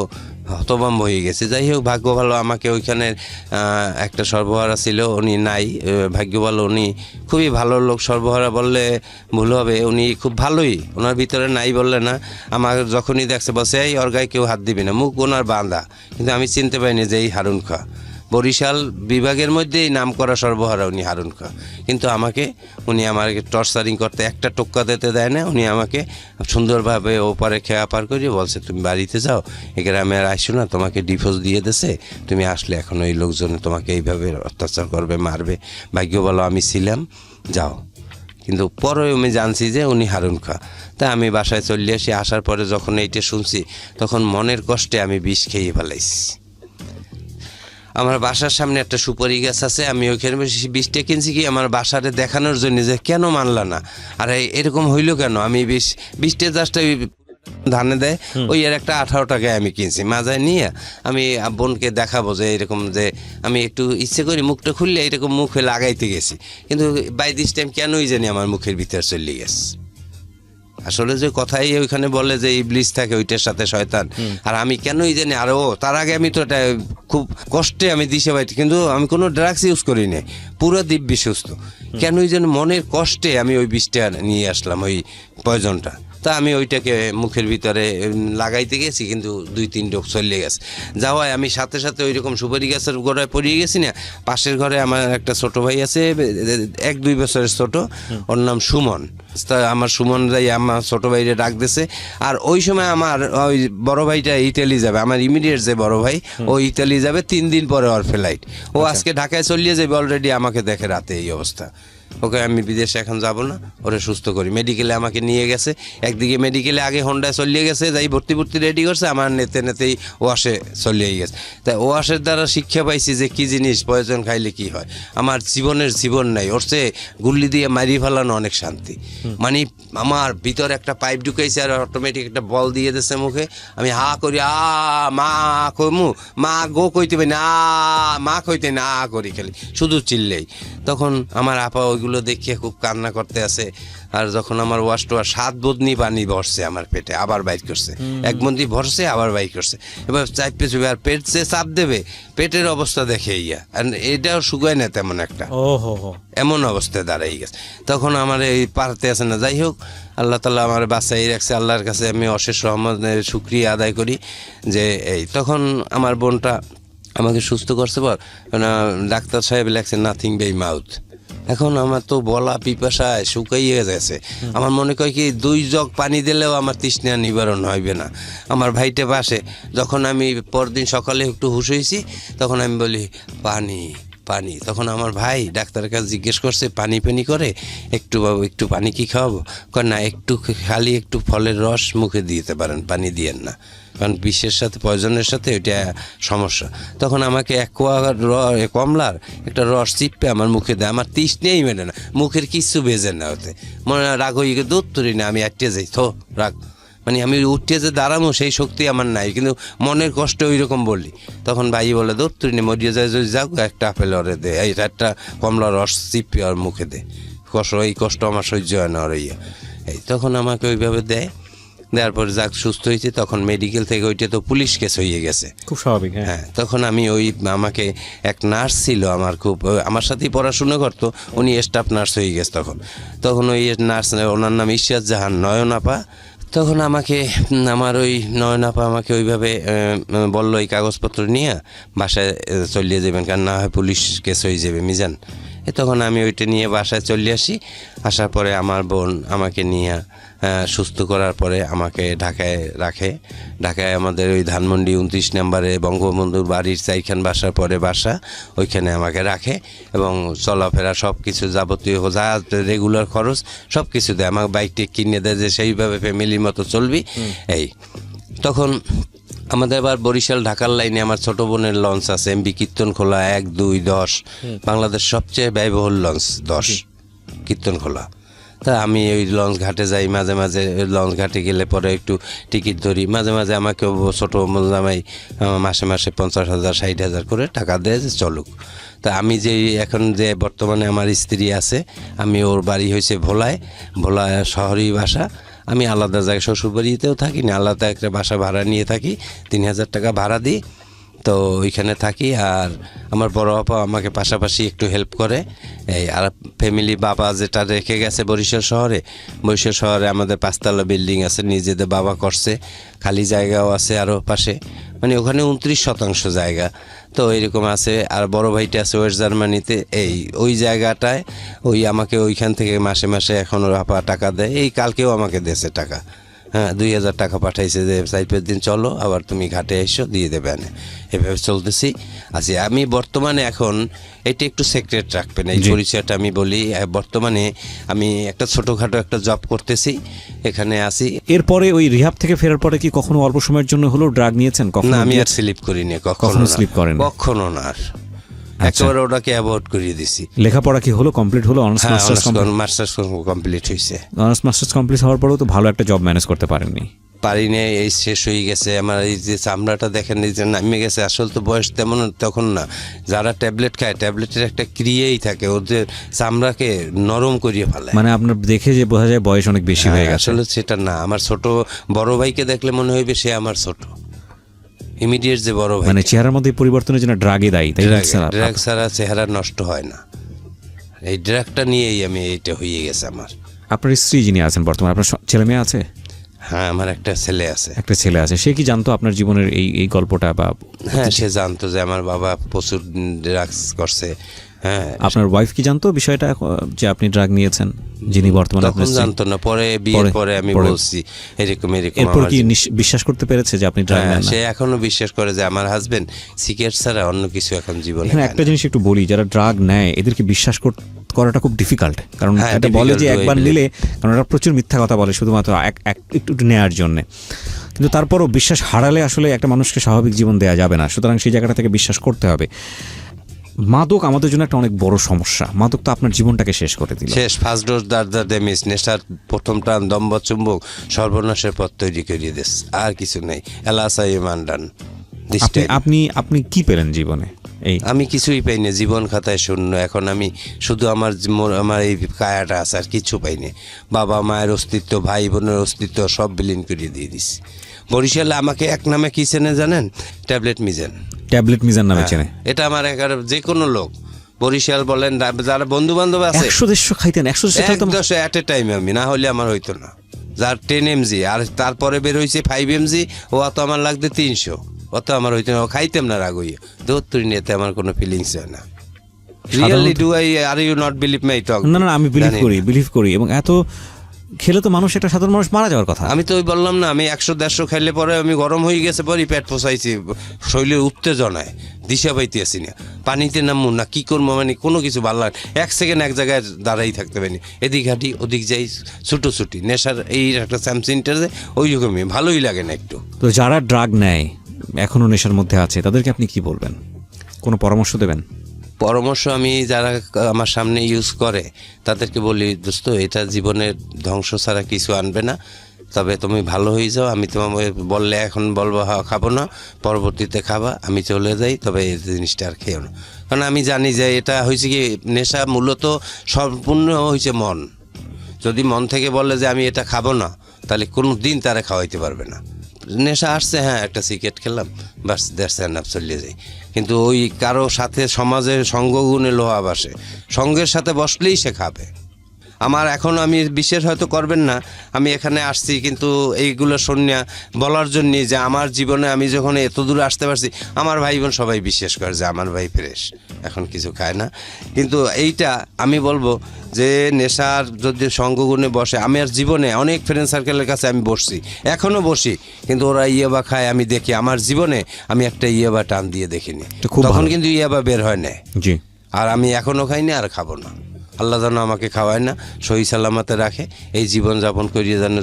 হতভম্ব হয়ে গেছে। যাই হোক, ভাগ্য ভালো, আমাকে ওইখানে একটা সর্বহারা ছিল, উনি নাই, ভাগ্য ভালো, উনি খুবই ভালো লোক। সর্বহারা বললে ভুল হবে, উনি খুব ভালোই, ওনার ভিতরে নাই বললে না। আমার যখনই দেখছে বসে এই ওর গায়ে কেউ হাত দিবে না, মুখ ওনার বাঁধা, কিন্তু আমি চিনতে পারিনি যে এই হারুন খা, বরিশাল বিভাগের মধ্যেই নাম করা সর্বহারা উনি হারুন খা। কিন্তু উনি আমাকে টর্চারিং করতে, একটা টোক্কা দিতে দেয় না, উনি আমাকে সুন্দরভাবে ওপারে খেয়া পার করে বলছে তুমি বাড়িতে যাও, এ গ্রামে আর আসছো না, তোমাকে ডিভোর্স দিয়ে দিয়েছে, তুমি আসলে এখন ওই লোকজন তোমাকে এইভাবে অত্যাচার করবে, মারবে। ভাগ্য বলো আমি ছিলাম, যাও। কিন্তু পরে আমি জানছি যে উনি হারুন খা। তা আমি বাসায় চলে আসি, আসার পরে যখন এইটা শুনছি, তখন মনের কষ্টে আমি বিষ খেয়ে ফেলাইছি। আমার বাসার সামনে একটা সুপারি গাছ আছে, আমি ওইখানে বিষটা কিনছি কি আমার বাসারে দেখানোর জন্য, যে কেন মানলা না, আর এরকম হইলো কেন। আমি বিষটা জাস্ট ওই ধানে দেয়, ওই এর একটা 18 টাকায় আমি কিনছি, মাজায় নিয়ে আমি বোনকে দেখাবো যে এরকম, যে আমি একটু ইচ্ছে করি মুখটা খুললে এরকম মুখে লাগাইতে গেছি, কিন্তু বাই দিস টাইম কেনই জানি আমার মুখের ভিতর চলে গেছে। আসলে যে কথাই ওইখানে বলে যে ইবলিস থাকে, ওইটার সাথে শয়তান, আর আমি কেনই জানি। আর তার আগে আমি তো এটা খুব কষ্টে আমি দিশে পাইছি, কিন্তু আমি কোনো ড্রাগস ইউজ করি নাই, পুরো দিব্যি সুস্থ। কেনই যেন মনের কষ্টে আমি ওই বিষটা নিয়ে আসলাম, ওই পয়জনটা। তা আমি ওইটাকে মুখের ভিতরে লাগাইতে গেছি, কিন্তু 2-3 ডোক চলে গেছে। যাওয়ায় আমি সাথে সাথে ওই রকম সুপারি গাছের গোড়ায় পড়িয়ে গেছি না। পাশের ঘরে আমার একটা ছোট ভাই আছে, 1-2 বছরের ছোট, ওর নাম সুমন। তা আমার সুমন যাই আমার ছোট ভাইরে ডাক দিছে। আর ওই সময় আমার ওই বড় ভাইটা ইতালি যাবে, আমার ইমিডিয়েট যে বড় ভাই, ও ইতালি যাবে 3 দিন পরে ওর ফ্লাইট। ও আজকে ঢাকায় চলিয়ে যাবে অলরেডি, আমাকে দেখে রাতে এই অবস্থা। ওকে আমি বিদেশে এখন যাব না, ওরে সুস্থ করি। মেডিকেলে আমাকে নিয়ে গেছে, একদিকে মেডিকেলে আগে হোন্ডায় চলিয়ে গেছে, যাই ভর্তি রেডি করছে, আমার নেতেই ওয়াশে চলিয়ে গেছে। তাই ওয়াশের দ্বারা শিক্ষা পাইছি যে কী জিনিস পয়জন খাইলে কি হয়। আমার জীবন নাই, ওর চেয়ে গুল্লি দিয়ে মারি ফেলানো অনেক শান্তি। মানে আমার ভিতরে একটা পাইপ ঢুকাইছে, আর অটোমেটিক একটা বল দিয়ে দিচ্ছে মুখে, আমি হা করি, মা কমু, মা গো কইতে পারি না, মা কইতে না করি, খালি শুধু চিল্লেই। তখন আমার আপা ওই ওইগুলো দেখিয়ে খুব কান্না করতে আছে। আর যখন আমার ওয়াশ টোয়াশ 7 বদনি পানি ভরছে আমার পেটে, আবার বাইর করছে, 1 বদনি ভরছে আবার বাইর করছে, এবার চাইপে চুপে, আর পেট যে চাপ দেবে, পেটের অবস্থা দেখে ইয়া, আর এটাও শুকায় না তেমন একটা, এমন অবস্থায় দাঁড়াই গেছে। তখন আমার এই পারতে আছে না। যাই হোক, আল্লাহ তাআলা আমার বাঁচাই রাখছে, আল্লাহর কাছে আমি অশেষ রহমতের শুকরিয়া আদায় করি যে এই তখন আমার বোনটা আমাকে সুস্থ করছে পর ডাক্তার সাহেব লেখছে নাথিং বাই মাউথ। এখন আমার তো বলা পিপাসায় শুকাইয়ে গেছে। আমার মনে কয় কি 2 জগ পানি দিলেও আমার তৃষ্ণা নিবারণ হইবে না। আমার ভাইটা পাশে, যখন আমি পরদিন সকালে একটু হুঁশ হয়েছি, তখন আমি বলি পানি পানি। তখন আমার ভাই ডাক্তারের কাছে জিজ্ঞেস করছে পানি পানি করে, একটু বাবু একটু পানি কি খাওয়াবো? কয় না, একটু খালি একটু ফলের রস মুখে দিতে পারেন, পানি দিয়েন না, কারণ বিষের সাথে পয়জনের সাথে ওইটা সমস্যা। তখন আমাকে 1 কোয়া কমলার একটা রস চিপে আমার মুখে দেয়, আমার তৃষ্ণেই মেলে না, মুখের কিচ্ছু বেজে না, হতে মনে রাগ হয়ে গিয়ে দুধ তুলি না, আমি আটকে যাই, থো রাগ, মানে আমি উঠে যে দাঁড়াবো সেই শক্তি আমার নাই, কিন্তু মনের কষ্ট ওই রকম বলি। তখন ভাই বলে দুধ তুলি না, মরিয়ে যায় যদি যাও, একটা আপেল ওরে দে, এই একটা কমলা রস চিপে ওর মুখে দে, এই কষ্ট আমার সহ্য হয় না ওর ইয়ে। এই তখন আমাকে ওইভাবে দেয়, দেওয়ার পর যাক সুস্থ হয়েছে। তখন মেডিকেল থেকে ওইটা তো পুলিশ কেস হয়ে গেছে, খুব স্বাভাবিক। হ্যাঁ, তখন আমি আমাকে এক নার্স ছিল আমার, খুব আমার সাথেই পড়াশুনো করতো, উনি স্টাফ নার্স হয়ে গেছে তখন ওই নার্স, ওনার নাম ইশরাত জাহান নয়নাপা। তখন আমাকে আমার ওই নয়নাপা আমাকে ওইভাবে বললো এই কাগজপত্র নিয়ে বাসায় চলিয়ে যাবেন, কারণ না হয় পুলিশ কেস হয়ে যাবে মিজান। তখন আমি ওইটা নিয়ে বাসায় চলে আসি। আসার পরে আমার বোন আমাকে নিয়ে সুস্থ করার পরে আমাকে ঢাকায় রাখে। ঢাকায় আমাদের ওই ধানমন্ডি 29 নম্বরে বঙ্গবন্ধুর বাড়ির 4খান বাসার পরে বাসা, ওইখানে আমাকে রাখে এবং চলাফেরা সব কিছু যাবতীয় যা রেগুলার খরচ সব কিছু দেয়। আমাকে বাইকটি কিনে দেয় যে সেইভাবে ফ্যামিলির মতো চলবি। এই তখন আমাদের আবার বরিশাল ঢাকার লাইনে আমার ছোট বোনের লঞ্চ আছে, এমবি কীর্তনখোলা 1, 2, 10, বাংলাদেশ সবচেয়ে ব্যয়বহুল লঞ্চ 10 কীর্তনখোলা। তা আমি ওই লঞ্চ ঘাটে যাই, মাঝে মাঝে লঞ্চ ঘাটে গেলে পরে একটু টিকিট ধরি, মাঝে মাঝে আমাকে ছোটো জামাই মাসে মাসে 50,000 60,000 করে টাকা দেয় যে চলুক। তা আমি যে এখন যে বর্তমানে আমার স্ত্রী আছে, আমি ওর বাড়ি হয়েছে ভোলায় শহরেই বাসা। আমি আলাদা জায়গায় শ্বশুরবাড়িতেও থাকি না, আলাদা একটা বাসা ভাড়া নিয়ে থাকি, 3,000 টাকা ভাড়া দিই, তো ওইখানে থাকি। আর আমার বড় আপা আমাকে পাশাপাশি একটু হেল্প করে। এই আর ফ্যামিলি বাবা যেটা রেখে গেছে বরিশাল শহরে আমাদের 5তলা বিল্ডিং আছে, নিজেদের বাবা করছে, খালি জায়গাও আছে আরও পাশে, মানে ওখানে 29% জায়গা তো এরকম আছে। আর বড় ভাইটা আছে ওয়েস্ট জার্মানিতে, ওই জায়গাটায় ওই আমাকে ওইখান থেকে মাসে মাসে এখন ওর আপা টাকা দেয়। এই কালকেও আমাকে দিয়েছে টাকা, হ্যাঁ 2,000 টাকা পাঠাইছে যে 4-5 দিন চলো, আবার তুমি ঘাটে এসো দিয়ে দেবে না। এভাবে চলতেছি আছি আমি বর্তমানে। এখন এটা একটু সিক্রেট রাখবেন এই পরিচয়টা, আমি বলি বর্তমানে আমি একটা ছোটোখাটো একটা জব করতেছি, এখানে আছি। এরপরে ওই রিহাব থেকে ফেরার পরে কি কখনো অল্প সময়ের জন্য হলেও ড্রাগ নিয়েছেন? না, আমি আর স্লিপ করিনি, কখনো স্লিপ করেন, কখনো না, আর একেবারে ওটাকে অ্যাভয়েড করিয়ে দিছি। লেখাপড়া কি হলো, কমপ্লিট হলো? অনার্স মাস্টার্স কমপ্লিট হয়েছে। অনার্স মাস্টার্স কমপ্লিট হওয়ার পরেও তো ভালো একটা জব ম্যানেজ করতে পারেননি? পারিনি, এই শেষ হয়ে গেছে আমার। এই যে চামড়াটা দেখেন, এই যে নামে গেছে, আসলে তো বয়স তেমন তখন না। যারা ট্যাবলেট খায়, ট্যাবলেটের একটা ক্রিয়াই থাকে, ওদের চামড়াকে নরম করিয়ে ফেলে। মানে আপনার দেখে যে বোঝা যায় বয়স অনেক বেশি হয়ে গেছে। আসলে সেটা না, আমার ছোট বড় ভাইকে দেখলে মনে হইবে সে আমার ছোট, ইমিডিয়েট যে বড় ভাই। মানে চেহারার মধ্যে পরিবর্তনের জন্য ড্রাগই দায়ী? ড্রাগ ছাড়া চেহারা নষ্ট হয় না, এই ড্রাগটা নিয়েই আমি এইটা হয়ে গেছে আমার। আপনার স্ত্রী যিনি আছেন বর্তমানে, আপনার ছেলে মেয়ে আছে? হ্যাঁ, আমার একটা ছেলে আছে। সে কি জানতো আপনার জীবনের এই গল্পটা? বা হ্যাঁ, সে জানতো যে আমার বাবা প্রচুর ড্রাগস করছে। হ্যাঁ, আপনার ওয়াইফ কি জানতো বিষয়টা যে আপনি ড্রাগ নিয়েছেন? যিনি বর্তমানে তখন জানতো না, পরে বিয়ের পরে আমি বলছি এরকম। এরপর কি বিশ্বাস করতে পেরেছে যে আপনি ড্রাগ নেন? সে এখনো বিশ্বাস করে যে আমার হাজবেন্ড সিগারেট ছাড়া অন্য কিছু এখন জীবনে। এখানে একটা জিনিস একটু বলি, যারা ড্রাগ নেয় এদেরকে বিশ্বাস করাটা খুব ডিফিকাল্ট, কারণ এটা বলে যে একবার নিলে, কারণ ওরা প্রচুর মিথ্যা কথা বলে শুধুমাত্র একটু নেওয়ার জন্য। কিন্তু তারপরও বিশ্বাস হারালে আসলে একটা মানুষকে স্বাভাবিক জীবন দেওয়া যাবে না, সুতরাং সেই জায়গাটা থেকে বিশ্বাস করতে হবে। মাদক আমাদের জন্য একটা অনেক বড় সমস্যা। মাদক তো আপনার জীবনটাকে শেষ করে দিল। শেষ, ফার্স্ট ডোজ দ্য ড্যামেজ, নেশার প্রথম টান, দম্ভ চুম্বক, সর্বনাশের পথ তৈরি করিয়ে দিস, আর কিছু নেই। এলাসাই মান্ডান। আপনি কি পেলেন জীবনে? এই আমি কিছুই পাই না, জীবন খাতায় শূন্য। এখন আমি শুধু আমার এই কায়াটা আছে, আর কিছু পাইনি। বাবা মায়ের অস্তিত্ব, ভাই বোনের অস্তিত্ব সব বিলীন করে দিয়ে দিছি। বরিশালে আমাকে এক নামে কি চেনে জানেন? ট্যাবলেট মিজান। ট্যাবলেট মিজান নামে চেনে। এটা আমার যে কোনো লোক, বরিশাল বলেন, যারা বন্ধু বান্ধব আছে, 100-150 খাইতেন, 100 খাইতাম 110 এট এ টাইম আমি, না হলে আমার হইতো না। যার 10 mg আর তারপরে বের হয়েছে 5 mg, ও অত আমার লাগবে 300, অত আমার হইতো না, ও খাইতাম না রাগ হইয়া। দৌড় নিতে আমার কোনো ফিলিংস হয় না। Really do I, are you not believe my talk? না, আমি বিলিভ করি এবং এত খেলে তো মানুষ, একটা সাধারণ মানুষ মারা যাওয়ার কথা। আমি তো ওই বললাম না, আমি 100-150 খাইলে পরে আমি গরম হয়ে গেছে, পরে পেট পোষাইছি, শরীরের উত্তেজনায় দিশা পাইতে আসি না, পানিতে নামবো না, কি করবো, মানে কোনো কিছু ভালো লাগে। 1 সেকেন্ড এক জায়গায় দাঁড়াই থাকতে পারিনি, এদিক হাঁটি ওদিক যাই, ছুটোছুটি। নেশার এই একটা স্যামসিনটার যে ওই রকমই ভালোই লাগে না একটু। তো যারা ড্রাগ নেয়, এখনো নেশার মধ্যে আছে, তাদেরকে আপনি কি বলবেন? কোনো পরামর্শ দেবেন? পরামর্শ আমি যারা আমার সামনে ইউজ করে তাদেরকে বলি, দোস্ত এটা জীবনের ধ্বংস ছাড়া কিছু আনবে না, তবে তুমি ভালো হয়ে যাও। আমি তোমাকে বললে এখন বলবো হ্যাঁ খাবো না, পরবর্তীতে খাবা, আমি চলে যাই, তবে এই জিনিসটা আর খেও না। কারণ আমি জানি যে এটা হয়েছে কি, নেশা মূলত সম্পূর্ণ হয়েছে মন। যদি মন থেকে বলে যে আমি এটা খাবো না, তাহলে কোনো দিন তারা খাওয়াইতে পারবে না। নেশা আসছে, হ্যাঁ একটা সিগারেট খেলাম, বাস দ্যাটস এনাফ, চলে যাই। কিন্তু ওই কারো সাথে সমাজের সঙ্গগুণে লোহা বাসে, সঙ্গের সাথে বসলেই সে খাবে। আমার এখন, আমি বিশ্বাস হয়তো করবেন না, আমি এখানে আসছি কিন্তু এইগুলো শুনিয়া বলার জন্যে যে আমার জীবনে আমি যখন এত দূরে আসতে পারছি, আমার ভাই বোন সবাই বিশ্বাস করে যে আমার ভাই ফ্রেশ, এখন কিছু খায় না। কিন্তু এইটা আমি বলবো যে নেশার যদি সঙ্গগুণে বসে, আমি আর জীবনে অনেক ফ্রেন্ড সার্কেলের কাছে আমি বসছি, এখনও বসি, কিন্তু ওরা ইয়াবা খায়, আমি দেখি। আমার জীবনে আমি একটা ইয়াবা টান দিয়ে দেখিনি, তখন কিন্তু ইয়াবা বের হয় না। জি। আর আমি এখনও খাইনি, আর খাবো না। আল্লাহ যেন আমাকে খাওয়ায় না, সহি সালামতে রাখে, এই জীবন যাপন করিয়ে যেন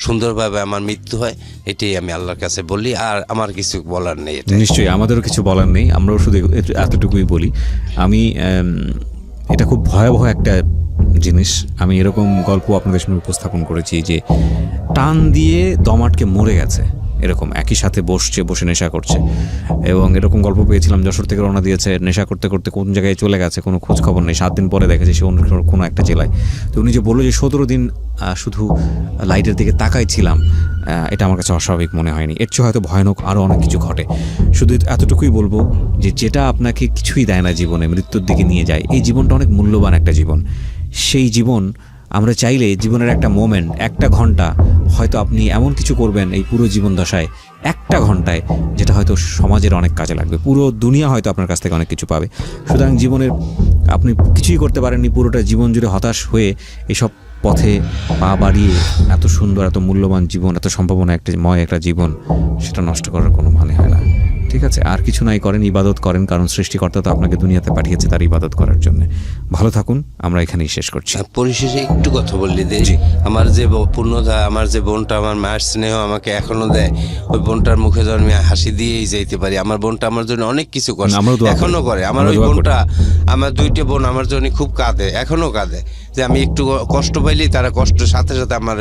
সুন্দরভাবে আমার মৃত্যু হয়, এটাই আমি আল্লাহর কাছে বলি। আর আমার কিছু বলার নেই। এটা নিশ্চয়ই আমাদেরও কিছু বলার নেই, আমরাও শুধু এতটুকুই বলি। আমি এটা খুব ভয়াবহ একটা জিনিস। আমি এরকম গল্প আপনাদের সামনে উপস্থাপন করেছি যে টান দিয়ে দম আটকে মরে গেছে, এরকম একই সাথে বসে নেশা করছে। এবং এরকম গল্প পেয়েছিলাম, যশোর থেকে রওনা দিয়েছে, নেশা করতে করতে কোন জায়গায় চলে গেছে কোনো খোঁজ খবর নেই। 7 দিন পরে দেখেছে সে অন্য কোনো একটা জেলায়। তো উনি যে বললো যে 17 দিন শুধু লাইটের দিকে তাকাই ছিলাম, এটা আমার কাছে অস্বাভাবিক মনে হয়নি। এর চেয়ে হয়তো ভয়ানক আরও অনেক কিছু ঘটে। শুধু এতটুকুই বলবো যে যেটা আপনাকে কিছুই দেয় না জীবনে, মৃত্যুর দিকে নিয়ে যায়, এই জীবনটা অনেক মূল্যবান একটা জীবন। সেই জীবন আমরা চাইলে জীবনের একটা মোমেন্ট, একটা ঘন্টা হয়তো আপনি এমন কিছু করবেন এই পুরো জীবন দশায়, একটা ঘন্টায়, যেটা হয়তো সমাজের অনেক কাজে লাগবে। পুরো দুনিয়া হয়তো আপনার কাছ থেকে অনেক কিছু পাবে। সুতরাং জীবনের আপনি কিছুই করতে পারেননি, পুরোটা জীবন জুড়ে হতাশ হয়ে এসব পথে পা বাড়িয়ে এত সুন্দর, এত মূল্যবান জীবন, এত সম্ভাবনা একটা জীবন, সেটা নষ্ট করার কোনো মানে হয় না। ঠিক আছে, আর কিছু নাই, করেন, ইবাদত করেন, কারণ সৃষ্টিকর্তা তো আপনাকে দুনিয়াতে পাঠিয়েছে তার ইবাদত করার জন্য। ভালো থাকুন, আমরা এখানেই শেষ করছি। পরিশেষে একটু কথা বললি দে, আমার যে পূর্ণতা, আমার যে বোনটা, আমার মায়ের স্নেহ আমাকে এখনো দেয়, ওই বোনটার মুখে যেন আমি হাসি দিয়েই যাইতে পারি। আমার বোনটা আমার জন্য অনেক কিছু করে, এখনো করে। আমার ওই বোনটা, আমার 2টে বোন আমার জন্য খুব কাঁদে, এখনো কাঁদে, যে আমি একটু কষ্ট পাইলি তারা কষ্টের সাথে সাথে আমার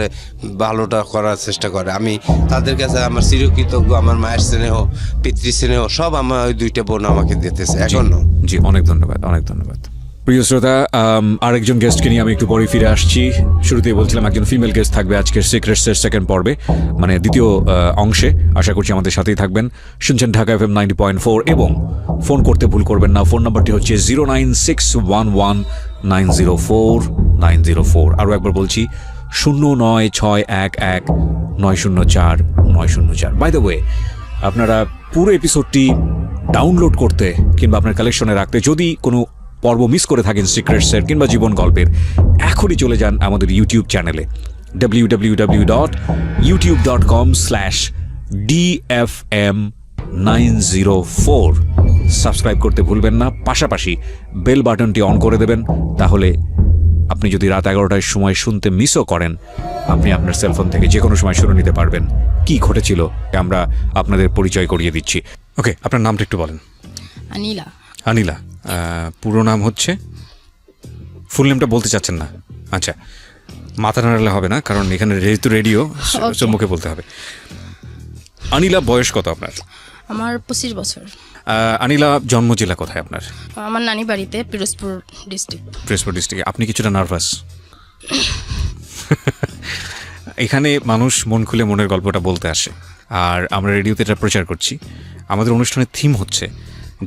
ভালোটা করার চেষ্টা করে। আমি তাদের কাছে আমার চিরকৃতজ্ঞ। আমার মায়ের স্নেহ, পিতৃ স্নেহ সব আমার ওই 2টে বোন আমাকে দিতেছে এখনো। জি, অনেক ধন্যবাদ, অনেক ধন্যবাদ। প্রিয় শ্রোতা, আরেকজন গেস্টকে নিয়ে আমি একটু পরে ফিরে আসছি। শুরুতেই বলছিলাম একজন ফিমেল গেস্ট থাকবে আজকের সিক্রেটসের 2nd পর্বে, মানে দ্বিতীয় অংশে। আশা করছি আমাদের সাথেই থাকবেন। শুনছেন ঢাকা FM 90.4 এবং ফোন করতে ভুল করবেন না। ফোন নাম্বারটি হচ্ছে 09611904904। আরও একবার বলছি, 09611904904। বাই দ্য ওয়ে, আপনারা পুরো এপিসোডটি ডাউনলোড করতে কিংবা আপনার কালেকশনে রাখতে, যদি কোনো পর্ব মিস করে থাকেন সিক্রেটসের কিংবা জীবন গল্পের, এখনই চলে যান আমাদের ইউটিউব চ্যানেলে www.youtube.com/DFM904। সাবস্ক্রাইব করতে ভুলবেন না, পাশাপাশি বেল বাটনটি অন করে দেবেন। তাহলে আপনি যদি রাত 11টার সময় শুনতে মিসও করেন, আপনি আপনার সেলফোন থেকে যে কোনো সময় শুনে নিতে পারবেন কি ঘটেছিল। আমরা আপনাদের পরিচয় করিয়ে দিচ্ছি। ওকে, আপনার নামটা একটু বলেন। আনিলা। পুরো নাম হচ্ছে? ফুল নেমটা বলতে চাচ্ছেন না? আচ্ছা, মাথা নাড়ালে হবে না, কারণ এখানে যেহেতু রেডিও, মুখে বলতে হবে। আনিলা, বয়স কত আপনার? আমার 25 বছর। আনিলা জন্ম জেলা কোথায় আপনার? আমার নানি বাড়িতে পিরোজপুর ডিস্ট্রিক্টে। আপনি কিছুটা নার্ভাস? এখানে মানুষ মন খুলে মনের গল্পটা বলতে আসে, আর আমরা রেডিওতে এটা প্রচার করছি। আমাদের অনুষ্ঠানের থিম হচ্ছে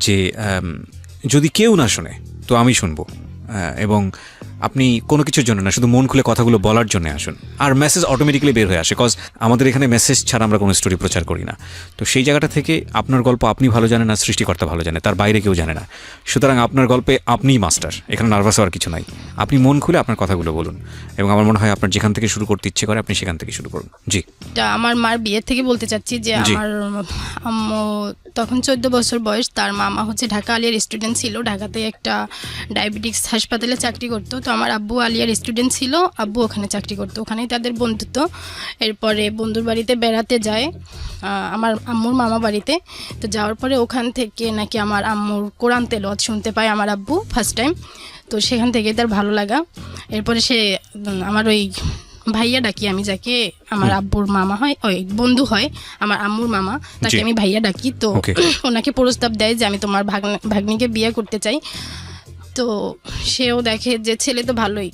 যে যদি কেউ না শোনে তো আমি শুনবো, এবং আপনি কোনো কিছুর জন্য না, শুধু মন খুলে কথাগুলো বলার জন্য আসুন, আর মেসেজ অটোমেটিক্যালি বের হয়ে আসে, কজ আমাদের এখানে মেসেজ ছাড়া আমরা কোনো স্টোরি প্রচার করি না। তো সেই জায়গাটা থেকে আপনার গল্প আপনি ভালো জানেন, আর সৃষ্টিকর্তা ভালো জানে, তার বাইরে কেউ জানে না। সুতরাং আপনার গল্পে আপনিই মাস্টার, এখানে নার্ভাস হওয়ার কিছু নাই। আপনি মন খুলে আপনার কথাগুলো বলুন, এবং আমার মনে হয় আপনার যেখান থেকে শুরু করতে ইচ্ছে করে আপনি সেখান থেকে শুরু করুন। জি, এটা আমার মার বিয়ের থেকে বলতে চাচ্ছি যে জি। আমার আম্মু তখন 14 বছর বয়স, তার মামা হচ্ছে ঢাকা আলিয়ার স্টুডেন্ট ছিল, ঢাকাতে একটা ডায়াবেটিক্স হাসপাতালে চাকরি করতো। তো আমার আব্বু আলিয়ার স্টুডেন্ট ছিল, আব্বু ওখানে চাকরি করতো, ওখানেই তাদের বন্ধুত্ব। এরপরে বন্ধুর বাড়িতে বেড়াতে যায় আমার আম্মুর মামা বাড়িতে। তো যাওয়ার পরে ওখান থেকে নাকি আমার আম্মুর কোরআন তেলাওয়াত শুনতে পায় আমার আব্বু ফার্স্ট টাইম। তো সেখান থেকে তার ভালো লাগা। এরপরে সে আমার ওই ভাইয়া ডাকি আমি, যাকে আমার আব্বুর মামা হয়, ওই বন্ধু হয় আমার আম্মুর মামা, তাকে জি। আমি ভাইয়া ডাকি। তো Okay. ওনাকে প্রস্তাব দেয় যে আমি তোমার ভাগ্নিকে বিয়ে করতে চাই। তো সেও দেখে যে ছেলে তো ভালোই,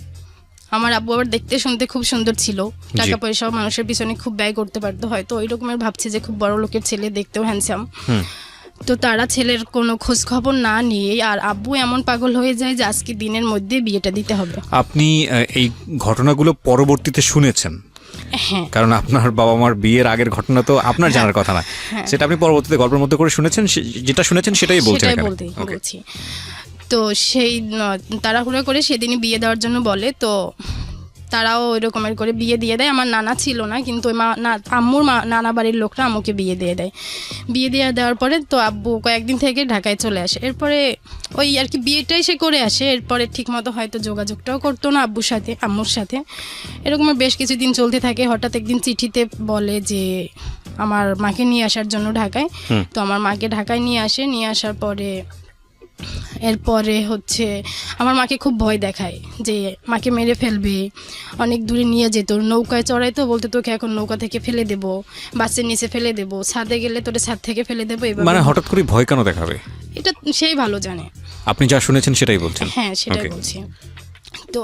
আমার আব্বু আবার দেখতে শুনতে খুব সুন্দর ছিল, টাকা পয়সাও মানুষের পিছনে খুব ব্যয় করতে পারতো, হয়তো ওই রকমের ভাবছে যে খুব বড় লোকের ছেলে, দেখতেও হ্যান্ডসাম। তো তারা ছেলের কোনো খোঁজ খবর না নিয়ে, আর আব্বু এমন পাগল হয়ে যায় যে আজকে দিনের মধ্যে বিয়েটা দিতে হবে। আপনি এই ঘটনাগুলো পরবর্তীতে শুনেছেন, হ্যাঁ, কারণ আপনার বাবা মার বিয়ের আগের ঘটনা তো আপনার জানার কথা না, সেটা আপনি পরবর্তীতে গল্পের মধ্যে করে শুনেছেন, যেটা শুনেছেন সেটাই বলছেন সেটাই এখানে। বলতে Okay. বলছি। তো সেই তাড়াহুড়ো করে সেদিনই বিয়ে দেওয়ার জন্য বলে। তো তারাও ওই রকমের করে বিয়ে দিয়ে দেয়। আমার নানা ছিল না, কিন্তু ওই আম্মুর নানা বাড়ির লোকরা আম্মুকে বিয়ে দিয়ে দেয়। বিয়ে দিয়ে দেওয়ার পরে তো আব্বু কয়েকদিন থেকে ঢাকায় চলে আসে। এরপরে ওই আর কি বিয়েটাই সে করে আসে। এরপরে ঠিকমতো হয়তো যোগাযোগটাও করতো না আম্মুর সাথে। এরকমের বেশ কিছুদিন চলতে থাকে। হঠাৎ একদিন চিঠিতে বলে যে আমার মাকে নিয়ে আসার জন্য ঢাকায়। তো আমার মাকে ঢাকায় নিয়ে আসে। নিয়ে আসার পরে এরপরে হচ্ছে আমার মাকে খুব ভয় দেখায় যে মাকে মেরে ফেলবে, অনেক দূরে নিয়ে যেত, নৌকায় চড়াইতো, বলতে তোকে এখন নৌকা থেকে ফেলে দেবো, বাসের নিচে ফেলে দেবো, ছাদে গেলে তোরে ছাদ থেকে ফেলে দেবো। এভাবে মানে হঠাৎ করে ভয় কেন দেখাবে? এটা সেই ভালো জানে। আপনি যা শুনেছেন সেটাই বলছেন? হ্যাঁ, সেটাই Okay. বলছি। তো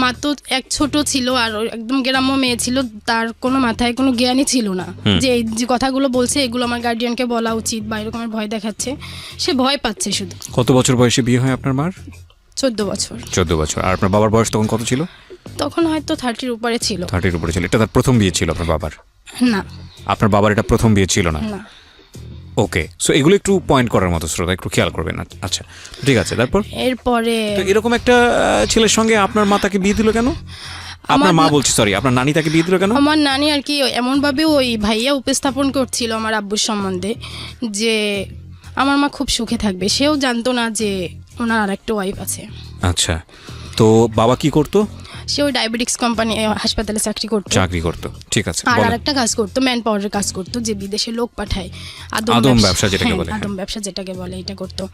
মা তো এক ছোট ছিল, আর একদম গ্রাম্য মেয়ে ছিল, তার কোনো মাথায় কোনো জ্ঞানই ছিল না যে এই যে কথাগুলো বলছে এগুলো আমার গার্ডিয়ানকে বলা উচিত, বা এরকমের ভয় দেখাচ্ছে। সে ভয় পাচ্ছে শুধু। কত বছর বয়সে বিয়ে হয় আপনার মার? 14 বছর। 14 বছর। আর আপনার বাবার বয়স তখন কত ছিল? তখন হয়তো 30-র উপরে ছিল। 30-র উপরে ছিল। এটা তার প্রথম বিয়ে ছিল আপনার বাবার? না আপনার বাবার এটা প্রথম বিয়ে ছিল না? না। ওকে, সো এগুলো একটু পয়েন্ট করার মতো, শ্রোতা একটু খেয়াল করবেন। আচ্ছা, ঠিক আছে। তারপর এরপরে তো এরকম একটা ছেলের সঙ্গে আপনার মা তাকে বিয়ে দিল কেন? আপনার মা বলছি, সরি, আপনার নানি তাকে বিয়ে দিল কেন? আমার নানি আর কি এমনভাবে ওই ভাইয়া উপস্থাপন করছিল আমার আব্বুর সম্বন্ধে যে আমার মা খুব সুখে থাকবে। সেও জানতো না যে ওনার আর একটা ওয়াইফ আছে। আচ্ছা, তো বাবা কি করতো? সে ওই ডায়াবেটিক্স কোম্পানি হাসপাতালে চাকরি করতো। ঠিক আছে, আর বলেন। আরেকটা কাজ করতো, ম্যান পাওয়ারের কাজ করতো, যে বিদেশে লোক পাঠায়, আদম ব্যবসা যেটাকে হ্যাঁ, বলে। আদম ব্যবসা যেটাকে বলে, এটা করতো।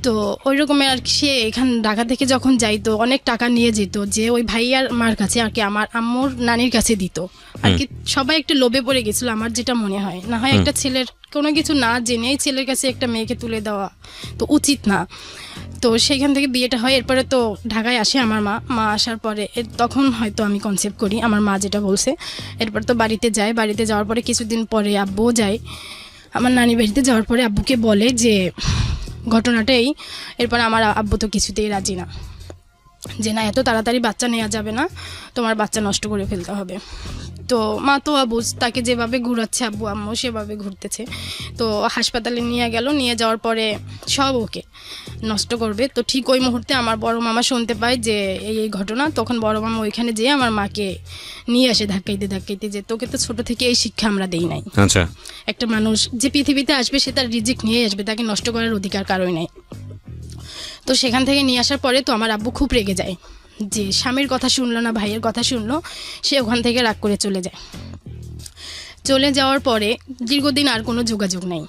তো ওই রকমের আর কি সে এখান ঢাকা থেকে যখন যাইতো অনেক টাকা নিয়ে যেত, যে ওই ভাইয়ার মার কাছে আর কি আমার আম্মুর নানির কাছে দিত আর কি। সবাই একটু লোভে পড়ে গেছিল আমার যেটা মনে হয়। না হয় একটা ছেলের কোনো কিছু না জেনেই ছেলের কাছে একটা মেয়েকে তুলে দেওয়া তো উচিত না। তো সেইখান থেকে বিয়েটা হয়। এরপরে তো ঢাকায় আসে আমার মা আসার পরে তখন হয়তো আমি কনসেপ্ট করি আমার মা যেটা বলছে। এরপর তো বাড়িতে যাওয়ার পরে কিছুদিন পরে আব্বুও যায় আমার নানি বাড়িতে। যাওয়ার পরে আব্বুকে বলে যে ঘটনাটাই। এরপর আমার আব্বু তো কিছুতেই রাজি না, যে না এত তাড়াতাড়ি বাচ্চা নেওয়া যাবে না, তোমার বাচ্চা নষ্ট করে ফেলতে হবে। তো মা তো আবুজ, তাকে যেভাবে ঘুরাচ্ছে আব্বু আম্মু সেভাবে ঘুরতেছে। তো হাসপাতালে নিয়ে যাওয়ার পরে সব ওকে নষ্ট করবে। তো ঠিক ওই মুহূর্তে আমার বড় মামা শুনতে পায় যে এই ঘটনা। তখন বড় মামা ওইখানে যেয়ে আমার মাকে নিয়ে আসে ধাক্কাইতে যে তোকে তো ছোট থেকে এই শিক্ষা আমরা দেই নাই। আচ্ছা, একটা মানুষ যে পৃথিবীতে আসবে সে তার রিজিক নিয়ে আসবে, তাকে নষ্ট করার অধিকার কারোই নাই। তো সেখান থেকে নিয়ে আসার পরে তো আমার আব্বু খুব রেগে যায় যে স্বামীর কথা শুনলো না, ভাইয়ের কথা শুনলো। সে ওখান থেকে রাগ করে চলে যায়। চলে যাওয়ার পরে দীর্ঘদিন আর কোনো যোগাযোগ নাই।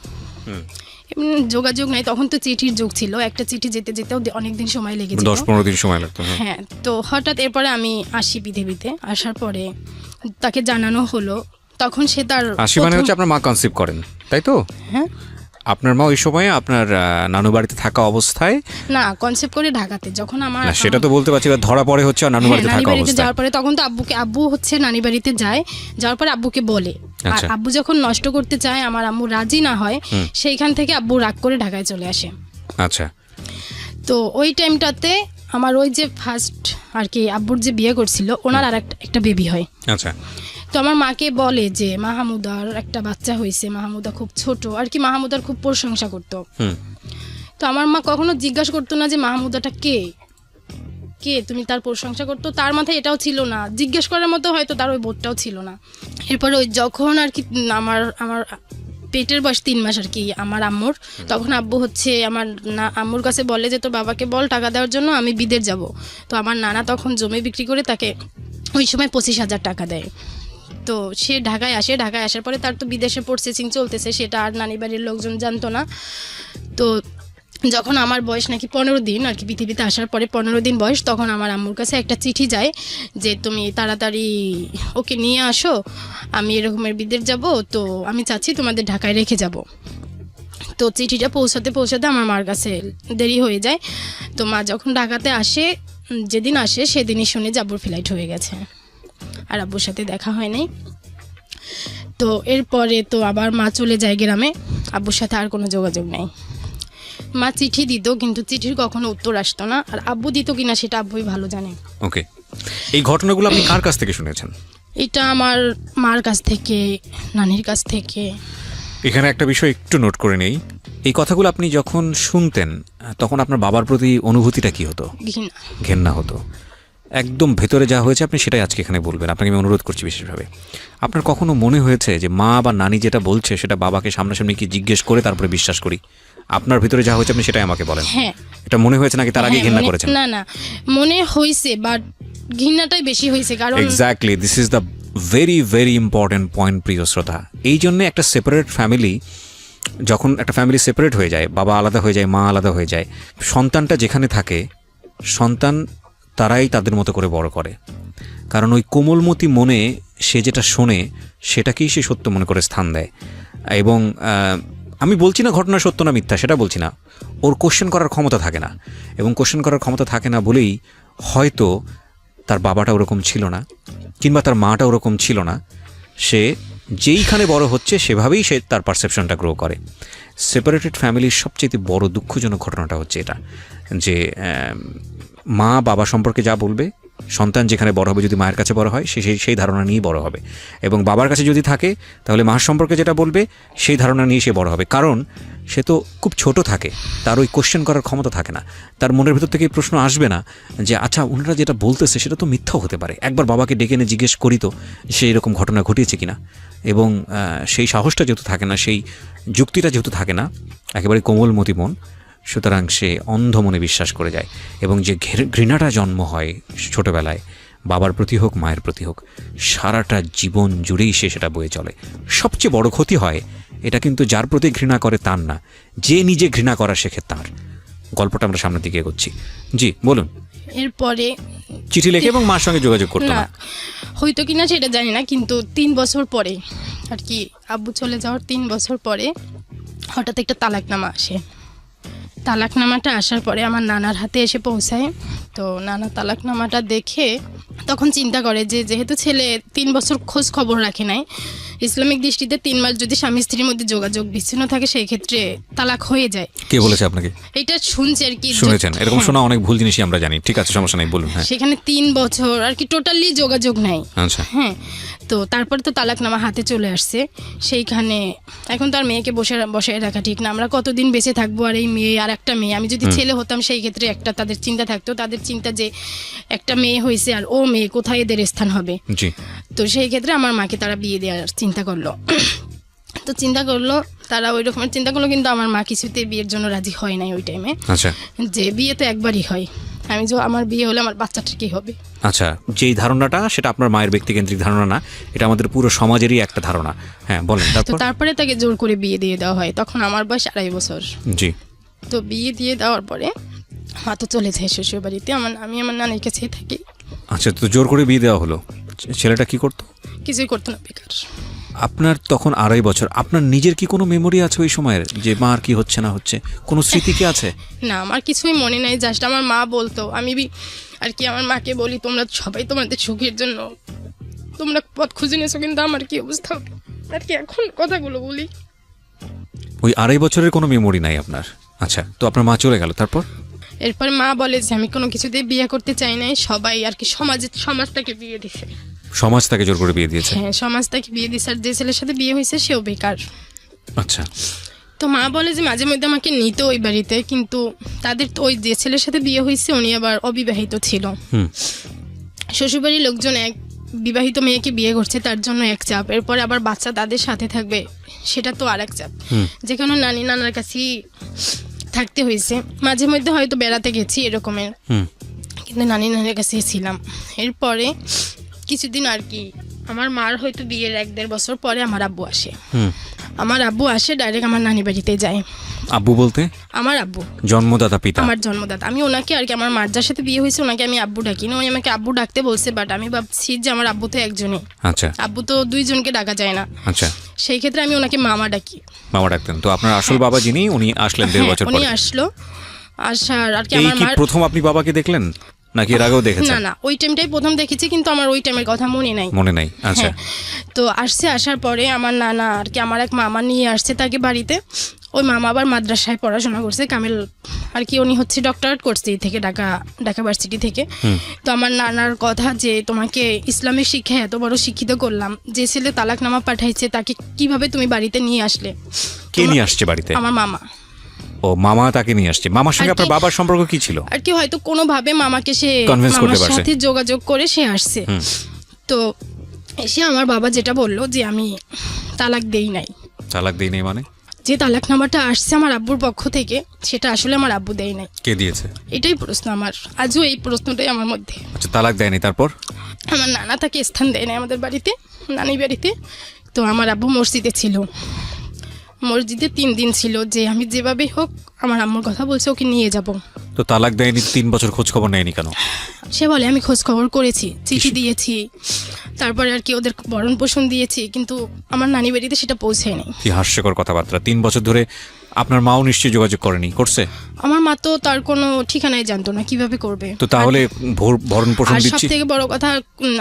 যোগাযোগ নাই, তখন তো চিঠির যুগ ছিল। একটা চিঠি যেতে যেতেও অনেক দিন সময় লেগে যেত, 10-15 দিন সময় লাগতো। হ্যাঁ। তো হঠাৎ এরপরে আমি আসি পৃথিবীতে। আসার পরে তাকে জানানো হলো, তখন সে তার মানে হচ্ছে আপনার মা কনসিভ করেন, তাই তো? হ্যাঁ, আপনার মা ওই সময়ে আপনার নানু বাড়িতে থাকা অবস্থায়, না কনসেপ্ট করে ঢাকাতে যখন আমার না সেটা তো বলতে পারছি, এবার ধরা পড়ে হচ্ছে আর নানু হ্যাঁ, বাড়িতে নানি থাকা বাড়িতে অবস্থায়। যাওয়ার পরে তখন তো আব্বু হচ্ছে নানি বাড়িতে যায়, যাওয়ার পরে আব্বুকে বলে, আর আচ্ছা। আব্বু যখন নষ্ট করতে চায় আমার আম্মু রাজি না হয়, সেইখান থেকে আব্বু রাগ করে ঢাকায় চলে আসে। আচ্ছা। তো ওই টাইমটাতে আমার ওই যে ফার্স্ট আর কি আব্বুর যে বিয়ে করছিল ওনার আর একটা বেবি হয়। আচ্ছা। তো আমার মাকে বলে যে মাহমুদার একটা বাচ্চা হয়েছে, মাহমুদা খুব ছোট আর কি, মাহমুদার খুব প্রশংসা করতো। তো আমার মা কখনো জিজ্ঞাসা করতো না যে মাহমুদাটা কে কে তুমি তার প্রশংসা করতো, তার মাথায় এটাও ছিল না, জিজ্ঞেস করার মতো হয়তো তার ওই বোধটাও ছিল না। এরপরে ওই যখন আর কি আমার পেটের বয়স 3 মাস আর কি আমার আম্মুর, তখন আব্বু হচ্ছে আমার আম্মুর কাছে বলে যে তোর বাবাকে বল টাকা দেওয়ার জন্য, আমি বিদেশ যাব। তো আমার নানা তখন জমি বিক্রি করে তাকে ওই সময় 25,000 টাকা দেয়। তো সে ঢাকায় আসে, ঢাকায় আসার পরে তার তো বিদেশে প্রসেসিং চলতেছে, সেটা আর নানি বাড়ির লোকজন জানতো না। তো যখন আমার বয়স নাকি 15 দিন আর কি পৃথিবীতে আসার পরে 15 দিন বয়স, তখন আমার আম্মুর কাছে একটা চিঠি যায় যে তুমি তাড়াতাড়ি ওকে নিয়ে আসো, আমি এরকমের বিদেশ যাব, তো আমি চাচ্ছি তোমাদের ঢাকায় রেখে যাব। তো চিঠিটা পৌঁছাতে আমার মার কাছে দেরি হয়ে যায়। তো মা যখন ঢাকাতে আসে, যেদিন আসে সেদিনই শুনে যে আব্বুর ফ্লাইট হয়ে গেছে, আর আব্বুর সাথে দেখা হয় নাই। তো এরপরে তো আবার মা চলে যায় গ্রামে, আব্বুর সাথে আর কোনো যোগাযোগ নেই। মা চিঠি দিত কিন্তু চিঠির কখনো উত্তর আসতো না, আর আব্বু দিত কিনা সেটা আব্বুই ভালো জানে। ওকে, এই ঘটনাগুলো আপনি কার কাছ থেকে শুনেছেন? এটা আমার মার কাছ থেকে, নানির কাছ থেকে। এখানে একটা বিষয় একটু নোট করে নেই, এই কথাগুলো আপনি যখন শুনতেন তখন আপনার বাবার প্রতি অনুভূতিটা কি হতো? ঘৃণা। ঘেন্না হতো। একদম ভেতরে যা হয়েছে আপনি সেটাই আজকে এখানে বলবেন, আপনাকে আমি অনুরোধ করছি বিশেষভাবে। আপনার কখনো মনে হয়েছে যে মা বা নানি যেটা বলছে সেটা বাবাকে সামনাসামনি কি জিজ্ঞেস করে তারপরে বিশ্বাস করি? আপনার ভিতরে যা হয়েছে আপনি সেটাই আমাকে বলেন। হ্যাঁ, এটা মনে হয়েছে নাকি তার আগে হ্যাঁ, ঘৃণা করেছেন? না না, মনে হয়েছে, বাট ঘৃণাটাই বেশি হয়েছে। কারণ exactly, this is the very very important point প্রিয় শ্রোতা। এই জন্যে একটা সেপারেট ফ্যামিলি, যখন একটা ফ্যামিলি সেপারেট হয়ে যায়, বাবা আলাদা হয়ে যায়, মা আলাদা হয়ে যায়, সন্তানটা যেখানে থাকে, সন্তান তারাই তাদের মতো করে বড় করে। কারণ ওই কোমলমতি মনে সে যেটা শোনে সেটাকেই সে সত্য মনে করে স্থান দেয়। এবং আমি বলছি না ঘটনা সত্য না মিথ্যা, সেটা বলছি না, ওর কোশ্চেন করার ক্ষমতা থাকে না। এবং কোশ্চেন করার ক্ষমতা থাকে না বলেই হয়তো তার বাবাটা ওরকম ছিল না, কিংবা তার মাটা ওরকম ছিল না। সে যেইখানে বড় হচ্ছে সেভাবেই সে তার পারসেপশনটা গ্রো করে। সেপারেটেড ফ্যামিলির সবচেয়ে বড় দুঃখজনক ঘটনাটা হচ্ছে এটা, যে মা বাবা সম্পর্কে যা বলবে, সন্তান যেখানে বড় হবে, যদি মায়ের কাছে বড় হয় সে সেই ধারণা নিয়েই বড় হবে, এবং বাবার কাছে যদি থাকে তাহলে মার সম্পর্কে যেটা বলবে সেই ধারণা নিয়ে সে বড় হবে। কারণ সে তো খুব ছোট থাকে, তার ওই কোশ্চেন করার ক্ষমতা থাকে না, তার মনের ভিতর থেকে এই প্রশ্ন আসবে না যে আচ্ছা ওনারা যেটা বলতেছে সেটা তো মিথ্যাও হতে পারে, একবার বাবাকে ডেকে এনে জিজ্ঞেস করি তো সেই রকম ঘটনা ঘটিয়েছে কিনা। এবং সেই সাহসটা যেহেতু থাকে না, সেই যুক্তিটা যেহেতু থাকে না, একেবারে কোমলমতি মন, সুতরাং সে অন্ধ মনে বিশ্বাস করে যায়। এবং যে ঘৃণাটা জন্ম হয় ছোটবেলায়, বাবার প্রতি হোক মায়ের প্রতি হোক, সারাটা জীবন জুড়েই সে সেটা বয়ে চলে। সবচেয়ে বড় ক্ষতি হয় এটা কিন্তু যার প্রতি ঘৃণা করে তার না, যে নিজে ঘৃণা করা শেখে তার। গল্পটা আমরা সামনের দিকে এগোচ্ছি। জি বলুন। এরপরে চিঠি লেখে এবং মার সঙ্গে যোগাযোগ করতো না না? হয়তো কিনা সেটা জানি না, কিন্তু 3 বছর পরে আর কি আব্বু চলে যাওয়ার 3 বছর পরে হঠাৎ একটা তালাকনামা আসে। তালাকনামাটা আসার পরে আমার নানার হাতে এসে পৌঁছায়। তো নানা তালাকনামাটা দেখে তখন চিন্তা করে যে যেহেতু ছেলে 3 বছর খোঁজ খবর রাখে নাই, ইসলামিক দৃষ্টিতে 3 মাস যদি স্বামী স্ত্রীর মধ্যে যোগাযোগ বিচ্ছিন্ন থাকে সেই ক্ষেত্রে তালাক হয়ে যায়। কে বলেছে আপনাকে? এটা শুনছি আর কি, শুনেছেন? এরকম হ্যাঁ। শোনা অনেক ভুল জিনিসই আমরা জানি। ঠিক আছে, সমস্যা নেই, বলুন। হ্যাঁ, সেখানে 3 বছর আর কি টোটালি যোগাযোগ নাই। আচ্ছা। হ্যাঁ, তো তারপরে তো তালাকনামা হাতে চলে আসছে। সেইখানে এখন তো আর মেয়েকে বসায় রাখা ঠিক না, আমরা কতদিন বেঁচে থাকবো, আর এই মেয়ে আর একটা মেয়ে, আমি যদি ছেলে হতাম সেই ক্ষেত্রে একটা তাদের চিন্তা থাকতো, তাদের চিন্তা যে একটা মেয়ে হয়েছে আর ও মেয়ে, কোথায় এদের স্থান হবে। জি। তো সেই ক্ষেত্রে আমার মাকে তারা বিয়ে দেওয়ার চিন্তা করলো। তো চিন্তা করলো, তারা ওই রকমের চিন্তা করলো, কিন্তু আমার মা কিছুতে বিয়ের জন্য রাজি হয় নাই ওই টাইমে। আচ্ছা। যে বিয়ে তো একবারই হয়, আমি যে আমার বিয়ে হলে আমার বাচ্চাটা কি হবে। আচ্ছা, যেই ধারণাটা সেটা আপনার মায়ের ব্যক্তিকেন্দ্রিক ধারণা না, এটা আমাদের পুরো সমাজেরই একটা ধারণা। হ্যাঁ বলেন। তো তারপরে তাকে জোর করে বিয়ে দিয়ে দেওয়া হয়, তখন আমার বয়স 2.5 বছর। জি। তো বিয়ে দিয়ে দেওয়ার পরে মা তো চলে যায় শ্বশুর বাড়িতে, আমি আমার নানির কাছে থাকি। আচ্ছা, তো জোর করে বিয়ে দেওয়া হলো, ছেলেটা কি করতো? কিছুই করতো না, বেকার। আপনার তখন 2.5 বছর, আপনার নিজের কি কোনো মেমোরি আছে ওই সময়ের, যে মার কি হচ্ছে না হচ্ছে, কোনো স্মৃতি কি আছে? না, আমার কিছুই মনে নাই, জাস্ট আমার মা বলতো, আমি আর কি আমার মাকে বলি, তোমরা সবাই তোমাদের সুখের জন্য তোমরা পথ খুঁজে নিয়েছো, কিন্তু আমার কি অবস্থা হবে আর কি, এখন কথাগুলো বলি। ওই 2.5 বছরের কোনো মেমোরি নাই আপনার? আচ্ছা, তো আপনার মা চলে গেল, তারপর? এরপর মা বলে যে আমি কোনো কিছুতেই বিয়ে করতে চাই নাই, সবাই আর কি সমাজটাকে বিয়ে দিছে। সমাজ তাকে জোর করে বিয়ে দিয়েছে? হ্যাঁ, সমাজটাকে বিয়ে দিছে, আর যে ছেলের সাথে বিয়ে হয়েছে সেও বেকার। আচ্ছা। তো মা বলে যে মাঝে মধ্যে আমাকে নিত ওই বাড়িতে, কিন্তু তাদের তো ওই যে ছেলের সাথে বিয়ে হয়েছে উনি আবার অবিবাহিত ছিল। শ্বশুরবাড়ির লোকজন এক বিবাহিত মেয়েকে বিয়ে করছে, তার জন্য এক চাপ, এরপরে আবার বাচ্চা তাদের সাথে থাকবে, সেটা তো আর এক চাপ, যেখানে নানি নানার কাছেই থাকতে হয়েছে। মাঝে মধ্যে হয়তো বেড়াতে গেছি এরকমের, কিন্তু নানি নানির কাছেই ছিলাম। এরপরে কিছুদিন আর কি আমার মার হয়তো বিয়ের 1-1.5 বছর পরে আমার আব্বু আসে। আমার আব্বু আসে ডাইরেক্ট আমার নানি বাড়িতে যায়। আব্বু বলতে? আমার আব্বু, জন্মদাতা পিতা। আমার জন্মদাতা। আমি ওনাকে আর কি আমার মার যার সাথে বিয়ে হয়েছে ওনাকে আমি আব্বু ডাকি না, উনি আমাকে আব্বু ডাকতে বলছে, বাট আমি ভাবছি যে আমার আব্বু তো একজনই। আচ্ছা। আব্বু তো 2 জনকে ডাকা যায় না। আচ্ছা। সেই ক্ষেত্রে আমি ওনাকে মামা ডাকি। মামা ডাকতেন। তো আপনার আসল বাবা যিনি, উনি আসলেন 1.5 বছর পরে? উনি আসলো, আসার আর কি এই আমার কি মার প্রথম আপনি বাবাকে দেখলেন নাকি এর আগেও দেখেছেন? না, ওই টাইমটাই প্রথম দেখেছি, কিন্তু আমার ওই টাইমের কথা মনে নাই। মনে নাই? আচ্ছা। তো আসার পরে আমার নানা আর কি আমার এক মামা নিয়ে আসছে তাকে বাড়িতে। ওই মামা আবার মাদ্রাসায় পড়াশোনা করছে, কামিল আর কি, উনি হচ্ছে ডক্টরেট করছে এই থেকে, ঢাকা ভার্সিটি থেকে। তো আমার নানার কথা যে তোমাকে ইসলামিক শিক্ষায় এত বড় শিক্ষিত করলাম, যে ছেলে তালাকনামা পাঠাইছে তাকে কিভাবে তুমি বাড়িতে নিয়ে আসলে? কে নিয়ে আসছে বাড়িতে? আমার মামা। ও, মামা তাকে নিয়ে আসছে। মামার সঙ্গে আপনার বাবার সম্পর্ক কি ছিল? আর কি হয়তো কোনোভাবে মামাকে সে Convince করতে মামার পারছে। সাথে যোগাযোগ করে সে আসছে। তো এসে আমার বাবা যেটা বললো যে আমি তালাক দেই নাই। তালাক দেই নাই মানে? যে তালাকনামাটা আসছে আমার আব্বুর পক্ষ থেকে, সেটা আসলে আমার আব্বু দেয় নাই। কে দিয়েছে? এটাই প্রশ্ন আমার, আজও এই প্রশ্নটাই আমার মধ্যে। আচ্ছা, তালাক দেয়নি, তারপর? আমার নানা তাকে স্থান দেয় নাই আমাদের বাড়িতে, নানি বাড়িতে। তো আমার আব্বু মসজিদে ছিল, মসজিদে 3 দিন ছিল, যে আমি যেভাবেই হোক আমার আম্মুর কথা বলছে ওকে নিয়ে যাব। তো তালাক দেয়নি, 3 বছর খোঁজ খবর নেয়নি কেন? সে বলে আমি খোঁজ খবর করেছি, চিঠি দিয়েছি, তারপরে আর কি ওদের ভরণ পোষণ দিয়েছি, কিন্তু আমার নানি বাড়িতে সেটা পৌঁছায়নি। কি হাস্যকর কথাবার্তা! 3 বছর ধরে আপনার মাও নিশ্চয়ই যোগাযোগ করেনি? করছে? আমার মা তো তার কোনো ঠিকানাই জানতো না, কিভাবে করবে? তো তাহলে ভরণ পোষণ আর সব দিচ্ছি? থেকে বড় কথা,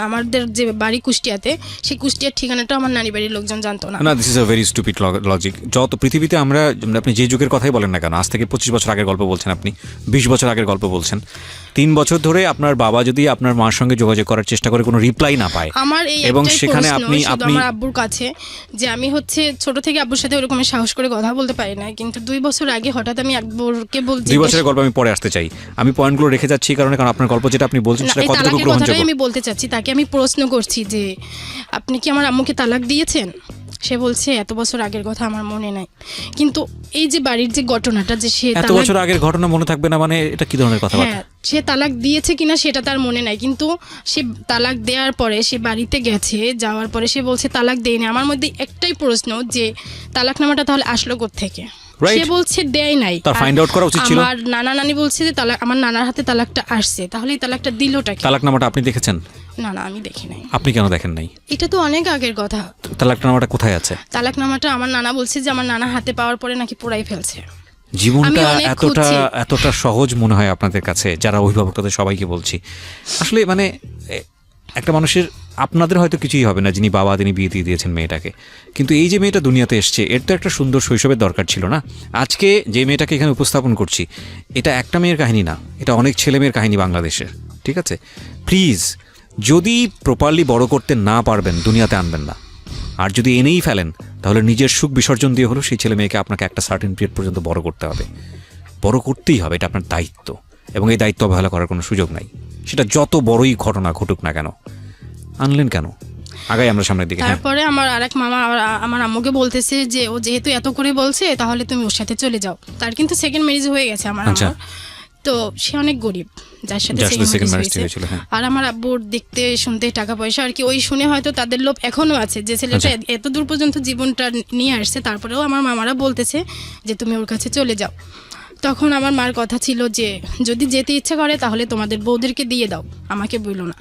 আমাদের যে বাড়ি কুষ্টিয়াতে, সেই কুষ্টিয়ার ঠিকানাটা আমার নানি বাড়ির লোকজন জানতো না। না, this is a very stupid logic. যত পৃথিবীতে আমরা, আপনি যে যুগের কথাই বলেন না কেন, আজ থেকে 25 বছর আগের গল্প বলছেন, আপনি 20 বছর আগের গল্প বলছেন, 3 বছর ধরে আপনার বাবা যদি আপনার মার সঙ্গে যোগাযোগ করার চেষ্টা করে কোনো রিপ্লাই না পায়, আমার এই এবং একটাই সেখানে প্রশ্ন আপনি শুধু আমার আব্বুর কাছে, যে আমি হচ্ছে ছোট থেকে আব্বুর সাথে ওরকম সাহস করে কথা বলতে পারি না, কিন্তু 2 বছর আগে হঠাৎ আমি আব্বুরকে বলছি। 2 বছরের গল্প আমি পরে আসতে চাই, আমি পয়েন্টগুলো রেখে যাচ্ছি কারণ আপনার গল্প যেটা আপনি বলছেন সেটা কতটুকু তালাকের গ্রহণযোগ্য কথাটাই আমি বলতে চাচ্ছি। তাকে আমি প্রশ্ন করছি যে আপনি কি আমার আম্মুকে তালাক দিয়েছেন? সে বলছে এত বছর আগের কথা আমার মনে নাই। কিন্তু এই যে বাড়ির যে ঘটনাটা, যে সে এত বছর আগের ঘটনা মনে থাকবে না মানে এটা কি ধরনের কথাবার্তা? হ্যাঁ, সে তালাক দিয়েছে কিনা সেটা তার মনে নাই, কিন্তু সে তালাক দেওয়ার পরে সে বাড়িতে গেছে, যাওয়ার পরে সে বলছে তালাক দেয়নি। আমার মধ্যে একটাই প্রশ্ন যে তালাকনামাটা তাহলে আসলো কোত্থেকে? সে বলছে দেয় নাই। তার ফাইন্ড আউট করা উচিত ছিল। আমার নানা নানি বলছে যে তালাক, আমার নানার হাতে তালাকটা আসছে, তাহলে এই তালাকটা দিলটা কি? তালাকনামাটা আপনি দেখেছেন? না, আমি দেখি নাই। আপনি কেন দেখেন নাই? এটা তো অনেক আগের কথা। তালাকনামাটা কোথায় আছে? তালাকনামাটা আমার নানা বলছে যে আমার নানা হাতে পাওয়ার পরে নাকি পোড়াই ফেলছে। জীবনটা এতটা সহজ মনে হয় আপনাদের কাছে, যারা অভিভাবক তাদের সবাইকে বলছি। আসলে মানে একটা মানুষের, আপনাদের হয়তো কিছুই হবে না যিনি বাবা, তিনি বিয়ে দিয়ে দিয়েছেন মেয়েটাকে, কিন্তু এই যে মেয়েটা দুনিয়াতে এসছে এর তো একটা সুন্দর শৈশবের দরকার ছিল না? আজকে যে মেয়েটাকে এখানে উপস্থাপন করছি, এটা একটা মেয়ের কাহিনী না, এটা অনেক ছেলে মেয়ের কাহিনী বাংলাদেশের। ঠিক আছে, প্লিজ, যদি প্রপারলি বড় করতে না পারবেন দুনিয়াতে আনবেন না, আর যদি এনেই ফেলেন তাহলে নিজের সুখ বিসর্জন দিয়ে হলো সেই ছেলে মেয়েকে আপনাকে একটা সার্টেন পিরিয়ড পর্যন্ত বড় করতে হবে, বড় করতেই হবে, এটা আপনার দায়িত্ব, এবং এই দায়িত্ব অবহেলা করার কোনো সুযোগ নাই। সেটা যত বড়ই ঘটনা ঘটুক না কেন। আনলেন কেন? আগাই আমরা সামনের দিকে। তারপরে আমার আরেক মামা আমার আম্মুকে বলতেছে যে ও যেহেতু এত করে বলছে তাহলে তুমি ওর সাথে চলে যাও। তার কিন্তু সেকেন্ড ম্যারেজ হয়ে গেছে আমার আম্মুর, তো সে অনেক গরিব যার সাথে সেকেন্ড ম্যারেজ হয়েছে। আর আমার আব্বুর দেখতে শুনতে টাকা পয়সা আর কি, ওই শুনে হয়তো তাদের লোভ এখনো আছে যে ছেলেটা এত দূর পর্যন্ত জীবনটা নিয়ে আসছে, তারপরেও আমার মামারা বলতেছে যে তুমি ওর কাছে চলে যাও। তখন আমার মার কথা ছিল যে যদি যেতে ইচ্ছা করে তাহলে তোমাদের বউদেরকে দিয়ে দাও, আমাকে বইলো না।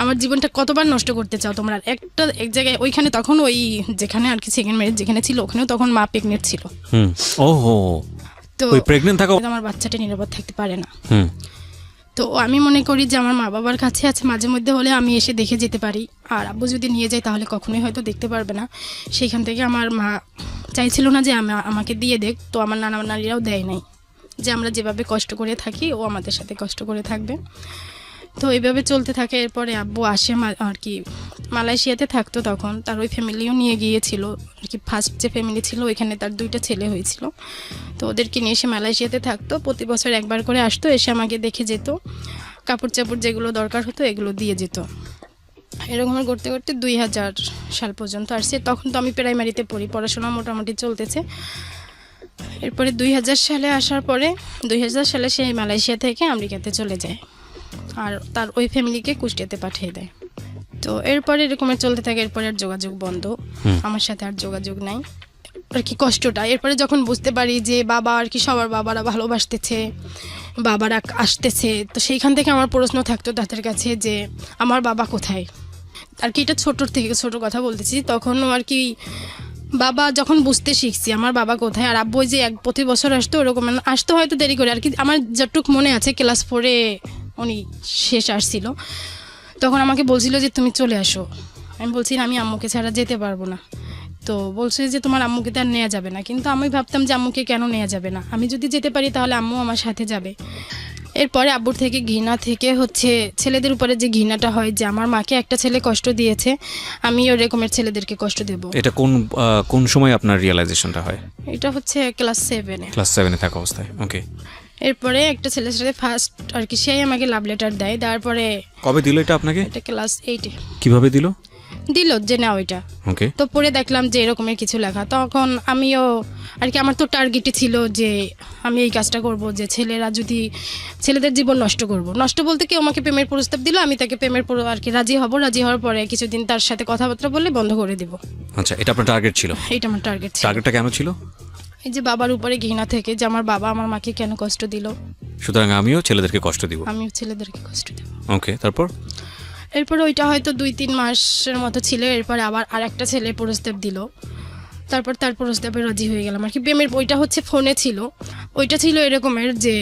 আমার জীবনটা কতবার নষ্ট করতে চাও তোমরা? এক জায়গায় ওইখানে তখন ওই যেখানে আর কি সেকেন্ড ম্যারেজ যেখানে ছিল ওখানেও তখন মা প্রেগনেন্ট ছিল। ওহো, তো ওই প্রেগনেন্ট থাকা আমার বাচ্চাটা নিরাপদ থাকতে পারে না। হুম তো আমি মনে করি যে আমার মা বাবার কাছে আছে, মাঝে মধ্যে হলে আমি এসে দেখে যেতে পারি, আর আব্বু যদি নিয়ে যায় তাহলে কখনোই হয়তো দেখতে পারবে না। সেইখান থেকে আমার মা চাইছিল না যে আমাকে দিয়ে দেখ, তো আমার নানারাও দেয় নাই, যে আমরা যেভাবে কষ্ট করে থাকি ও আমাদের সাথে কষ্ট করে থাকবে। তো এইভাবে চলতে থাকে। এরপরে আব্বু আসে আর কি মালয়েশিয়াতে থাকতো, তখন তার ওই ফ্যামিলিও নিয়ে গিয়েছিল আর কি। ফার্স্ট যে ফ্যামিলি ছিল ওইখানে তার 2টা ছেলে হয়েছিল, তো ওদেরকে নিয়ে এসে মালয়েশিয়াতে থাকতো। প্রতি বছর একবার করে আসতো, এসে আমাকে দেখে যেত, কাপড় চাপড় যেগুলো দরকার হতো এগুলো দিয়ে যেত। এরকম করতে করতে 2000 সাল পর্যন্ত আসছে। তখন তো আমি প্রাইমারিতে পড়ি, পড়াশোনা মোটামুটি চলতেছে। এরপরে 2000 সালে আসার পরে 2000 সালে সে মালয়েশিয়া থেকে আমেরিকাতে চলে যায়, আর তার ওই ফ্যামিলিকে কুষ্টিয়াতে পাঠিয়ে দেয়। তো এরপরে এরকমের চলতে থাকে। এরপরে আর যোগাযোগ বন্ধ, আমার সাথে আর যোগাযোগ নাই আর কি। কষ্টটা এরপরে যখন বুঝতে পারি যে বাবা আর কি সবার বাবারা ভালোবাসতেছে, বাবারা আসতেছে, তো সেইখান থেকে আমার প্রশ্ন থাকতো তাদের কাছে যে আমার বাবা কোথায় আর কি। এটা ছোট কথা বলতেছি। তখনও আর কি বাবা যখন বুঝতে শিখছি আমার বাবা কোথায়, আর আব্বু যে প্রতি বছর আসতো ওরকম আসতো, হয়তো দেরি করে আর কি। আমার যতটুক মনে আছে ক্লাস 4-এ উনি শেষ আসছিল, তখন আমাকে বলছিল যে তুমি চলে আসো। আমি বলছি আমি আম্মুকে ছাড়া যেতে পারবো না। তো বলছে যে তোমার আম্মুকে তো আর নেওয়া যাবে না, কিন্তু আমি ভাবতাম যে আম্মুকে কেন নেওয়া যাবে না, আমি যদি যেতে পারি তাহলে আম্মু আমার সাথে যাবে। এরপরে আব্বুর থেকে ঘৃণা থেকে হচ্ছে ছেলেদের উপরে যে ঘৃণাটা হয় যে আমার মাকে একটা ছেলে কষ্ট দিয়েছে, আমি ওই রকমের ছেলেদেরকে কষ্ট দেব। এটা কোন সময় আপনার রিয়েলাইজেশনটা হয়? এটা হচ্ছে ক্লাস 7-এ। ক্লাস 7-এ থাকা অবস্থায়। ওকে। এরপরে একটা ছেলের সাথে ফার্স্ট আর কি সেই আমাকে লাভ লেটার দেয়। তারপরে কবে দিল এটা আপনাকে? এটা ক্লাস 8-এ কিভাবে দিল? যে না ওইটা। ওকে। তো পরে দেখলাম যে এরকমের কিছু লেখা, তখন আমিও আর কি আমার তো টার্গেটই ছিল যে আমি এই কাজটা করব, যে ছেলেদের জীবন নষ্ট বলতে কেউ আমাকে প্রেমের প্রস্তাব দিল, আমি তাকে প্রেমের আর কি রাজি হওয়ার পরে কিছুদিন তার সাথে কথাবার্তা বললে বন্ধ করে দিব। আচ্ছা, এটা আপনার টার্গেট ছিল? এইটা আমার টার্গেট ছিল। টার্গেটটা কেন ছিল? এই যে বাবার উপরে ঘৃণা থেকে, যে আমার বাবা আমার মাকে কেন কষ্ট দিল, সুতরাং আমিও ছেলেদেরকে কষ্ট দিব। আমিও ছেলেদেরকে কষ্ট দেব। ওকে, তারপর? এরপরে ওইটা হয়তো 2-3 মাসের মতো ছিল। এরপরে আবার আরেকটা ছেলে প্রস্তাব দিল, তারপর তার প্রস্তাবে রাজি হয়ে গেলাম আর কি। প্রেমের ওইটা হচ্ছে ফোনে ছিল। ওইটা ছিল এরকমের যে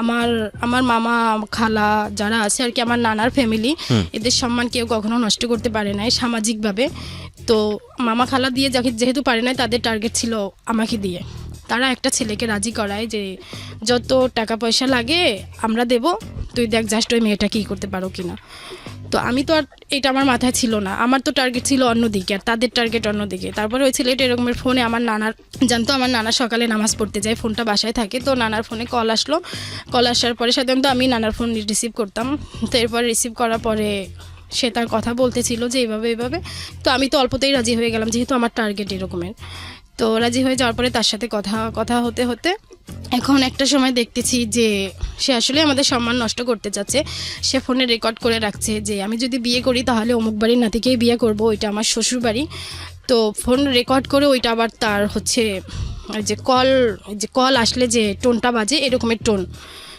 আমার মামা খালা যারা আছে আর কি, আমার নানার ফ্যামিলি, এদের সম্মান কেউ কখনো নষ্ট করতে পারে নাই সামাজিকভাবে। তো মামা খালা দিয়ে যেহেতু পারে নাই, তাদের টার্গেট ছিল আমাকে দিয়ে। তারা একটা ছেলেকে রাজি করায় যে যত টাকা পয়সা লাগে আমরা দেব, তুই দেখ জাস্ট ওই মেয়েটা কী করতে পারো কিনা। তো আমি তো আর এটা আমার মাথায় ছিল না, আমার তো টার্গেট ছিল অন্যদিকে আর তাদের টার্গেট অন্যদিকে। তারপরে ওই ছেলেটা এরকমের ফোনে আমার নানার জানতো, আমার নানা সকালে নামাজ পড়তে যায়, ফোনটা বাসায় থাকে। তো নানার ফোনে কল আসলো, কল আসার পরে সাধারণত আমি নানার ফোন রিসিভ করতাম। তো এরপরে রিসিভ করার পরে সে তার কথা বলতেছিল যে এইভাবে। তো আমি তো অল্পতেই রাজি হয়ে গেলাম, যেহেতু আমার টার্গেট এরকমের। তো রাজি হয়ে যাওয়ার পরে তার সাথে কথা হতে এখন একটা সময় দেখতেছি যে সে আসলে আমাদের সম্মান নষ্ট করতে চাচ্ছে। সে ফোনে রেকর্ড করে রাখছে যে আমি যদি বিয়ে করি তাহলে অমুক বাড়ির নাতিকেই বিয়ে করব, ওইটা আমার শ্বশুর বাড়ি। তো ফোন রেকর্ড করে ওইটা আবার তার হচ্ছে যে কল আসলে যে টোনটা বাজে এরকমের টোন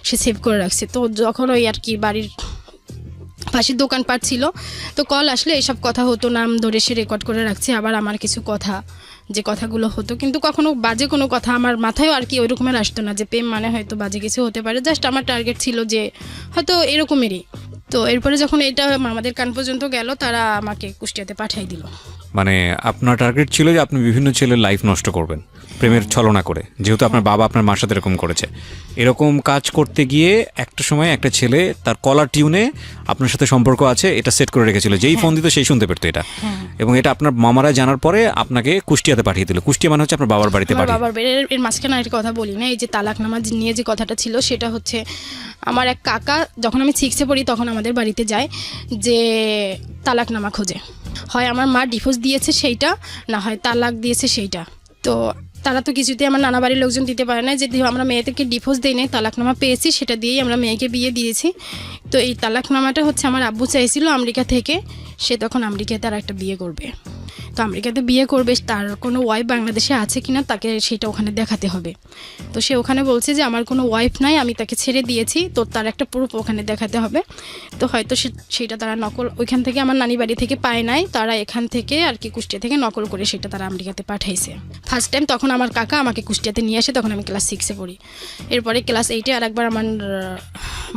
সে সেভ করে রাখছে। তো যখন ওই আর কি বাড়ির পাশের দোকানপাট ছিল, তো কল আসলে এসব কথা হতো, নাম ধরে সে রেকর্ড করে রাখছে। আবার আমার কিছু কথা যে কথাগুলো হতো, কিন্তু কখনো বাজে কোনো কথা আমার মাথায়ও আর কি ওই রকমের আসতো না যে প্রেম মানে হয়তো বাজে কিছু হতে পারে। জাস্ট আমার টার্গেট ছিল যে হয়তো এরকমেরই। তো এরপরে যখন এটা আমাদের কান পর্যন্ত গেল, তারা আমাকে কুষ্টিয়াতে পাঠিয়ে দিল। মানে আপনার টার্গেট ছিল যে আপনি বিভিন্ন ছেলের লাইফ নষ্ট করবেন প্রেমের ছলনা করে, যেহেতু আপনার বাবা আপনার মার সাথে এরকম করেছে। এরকম কাজ করতে গিয়ে একটা সময় একটা ছেলে তার কলার টিউনে আপনার সাথে সম্পর্ক আছে এটা সেট করে রেখেছিল, যেই ফোন দিত সেই শুনতে পেতো এটা। এবং এটা আপনার মামারা জানার পরে আপনাকে কুষ্টিয়াতে পাঠিয়ে দিল। কুষ্টিয়া মানে হচ্ছে আপনার বাবার বাড়িতে পাঠিয়ে। বাবার এর মাঝখানে একটা কথা বলি না, এই যে তালাকনামা নিয়ে যে কথাটা ছিল, সেটা হচ্ছে আমার এক কাকা যখন আমি 6-এ পড়ি তখন আমাদের বাড়িতে যায় যে তালাকনামা খোঁজে। হয় আমার মা ডিভোর্স দিয়েছে সেইটা, না হয় তালাক দিয়েছে সেইটা। তো তারা তো কিছুতেই আমার নানা বাড়ির লোকজন দিতে পারে না, যে আমরা মেয়েদেরকে ডিভোর্স দিই নাই, তালাকনামা পেয়েছি সেটা দিয়েই আমরা মেয়েকে বিয়ে দিয়েছি। তো এই তালাকনামাটা হচ্ছে আমার আব্বু চাইছিল আমেরিকা থেকে, সে তখন আমেরিকায় তার একটা বিয়ে করবে। তো আমেরিকাতে বিয়ে করবে, তার কোনো ওয়াইফ বাংলাদেশে আছে কিনা তাকে সেটা ওখানে দেখাতে হবে। তো সে ওখানে বলছে যে আমার কোনো ওয়াইফ নাই, আমি তাকে ছেড়ে দিয়েছি, তো তার একটা প্রুফ ওখানে দেখাতে হবে। তো হয়তো সেটা তারা নকল ওইখান থেকে আমার নানি বাড়ি থেকে পায় নাই, তারা এখান থেকে আর কি কুষ্টিয়া থেকে নকল করে সেটা তারা আমেরিকাতে পাঠাইছে। ফার্স্ট টাইম তখন আমার কাকা আমাকে কুষ্টিয়াতে নিয়ে আসে, তখন আমি ক্লাস 6-এ পড়ি। এরপরে ক্লাস 8-এ আর একবার আমার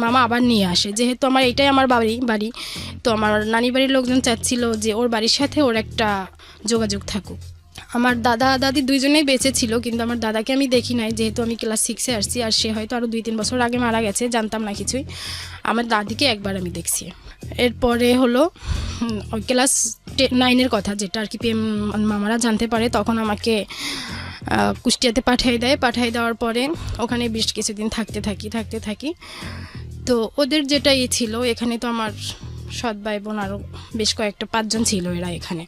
মামা আবার নিয়ে আসে, যেহেতু আমার এইটাই আমার বাড়ি, তো আমার নানি বাড়ির লোকজন চাচ্ছিল যে ওর বাড়ির সাথে ওর একটা যোগাযোগ থাকুক। আমার দাদা দাদি দুইজনেই বেঁচে ছিল, কিন্তু আমার দাদাকে আমি দেখি নাই, যেহেতু আমি ক্লাস 6-এ আসছি, আর সে হয়তো আরও 2-3 বছর আগে মারা গেছে, জানতাম না কিছুই। আমার দাদিকে একবার আমি দেখছি। এরপরে হলো ক্লাস 9-এর কথা, যেটা আর কি মামারা জানতে পারে, তখন আমাকে কুষ্টিয়াতে পাঠিয়ে দেওয়ার পরে ওখানে বেশ কিছুদিন থাকতে থাকি। তো ওদের যেটা ছিল, এখানে তো আমার সৎ ভাই বোন আরও বেশ কয়েকটা 5 জন ছিল এরা এখানে।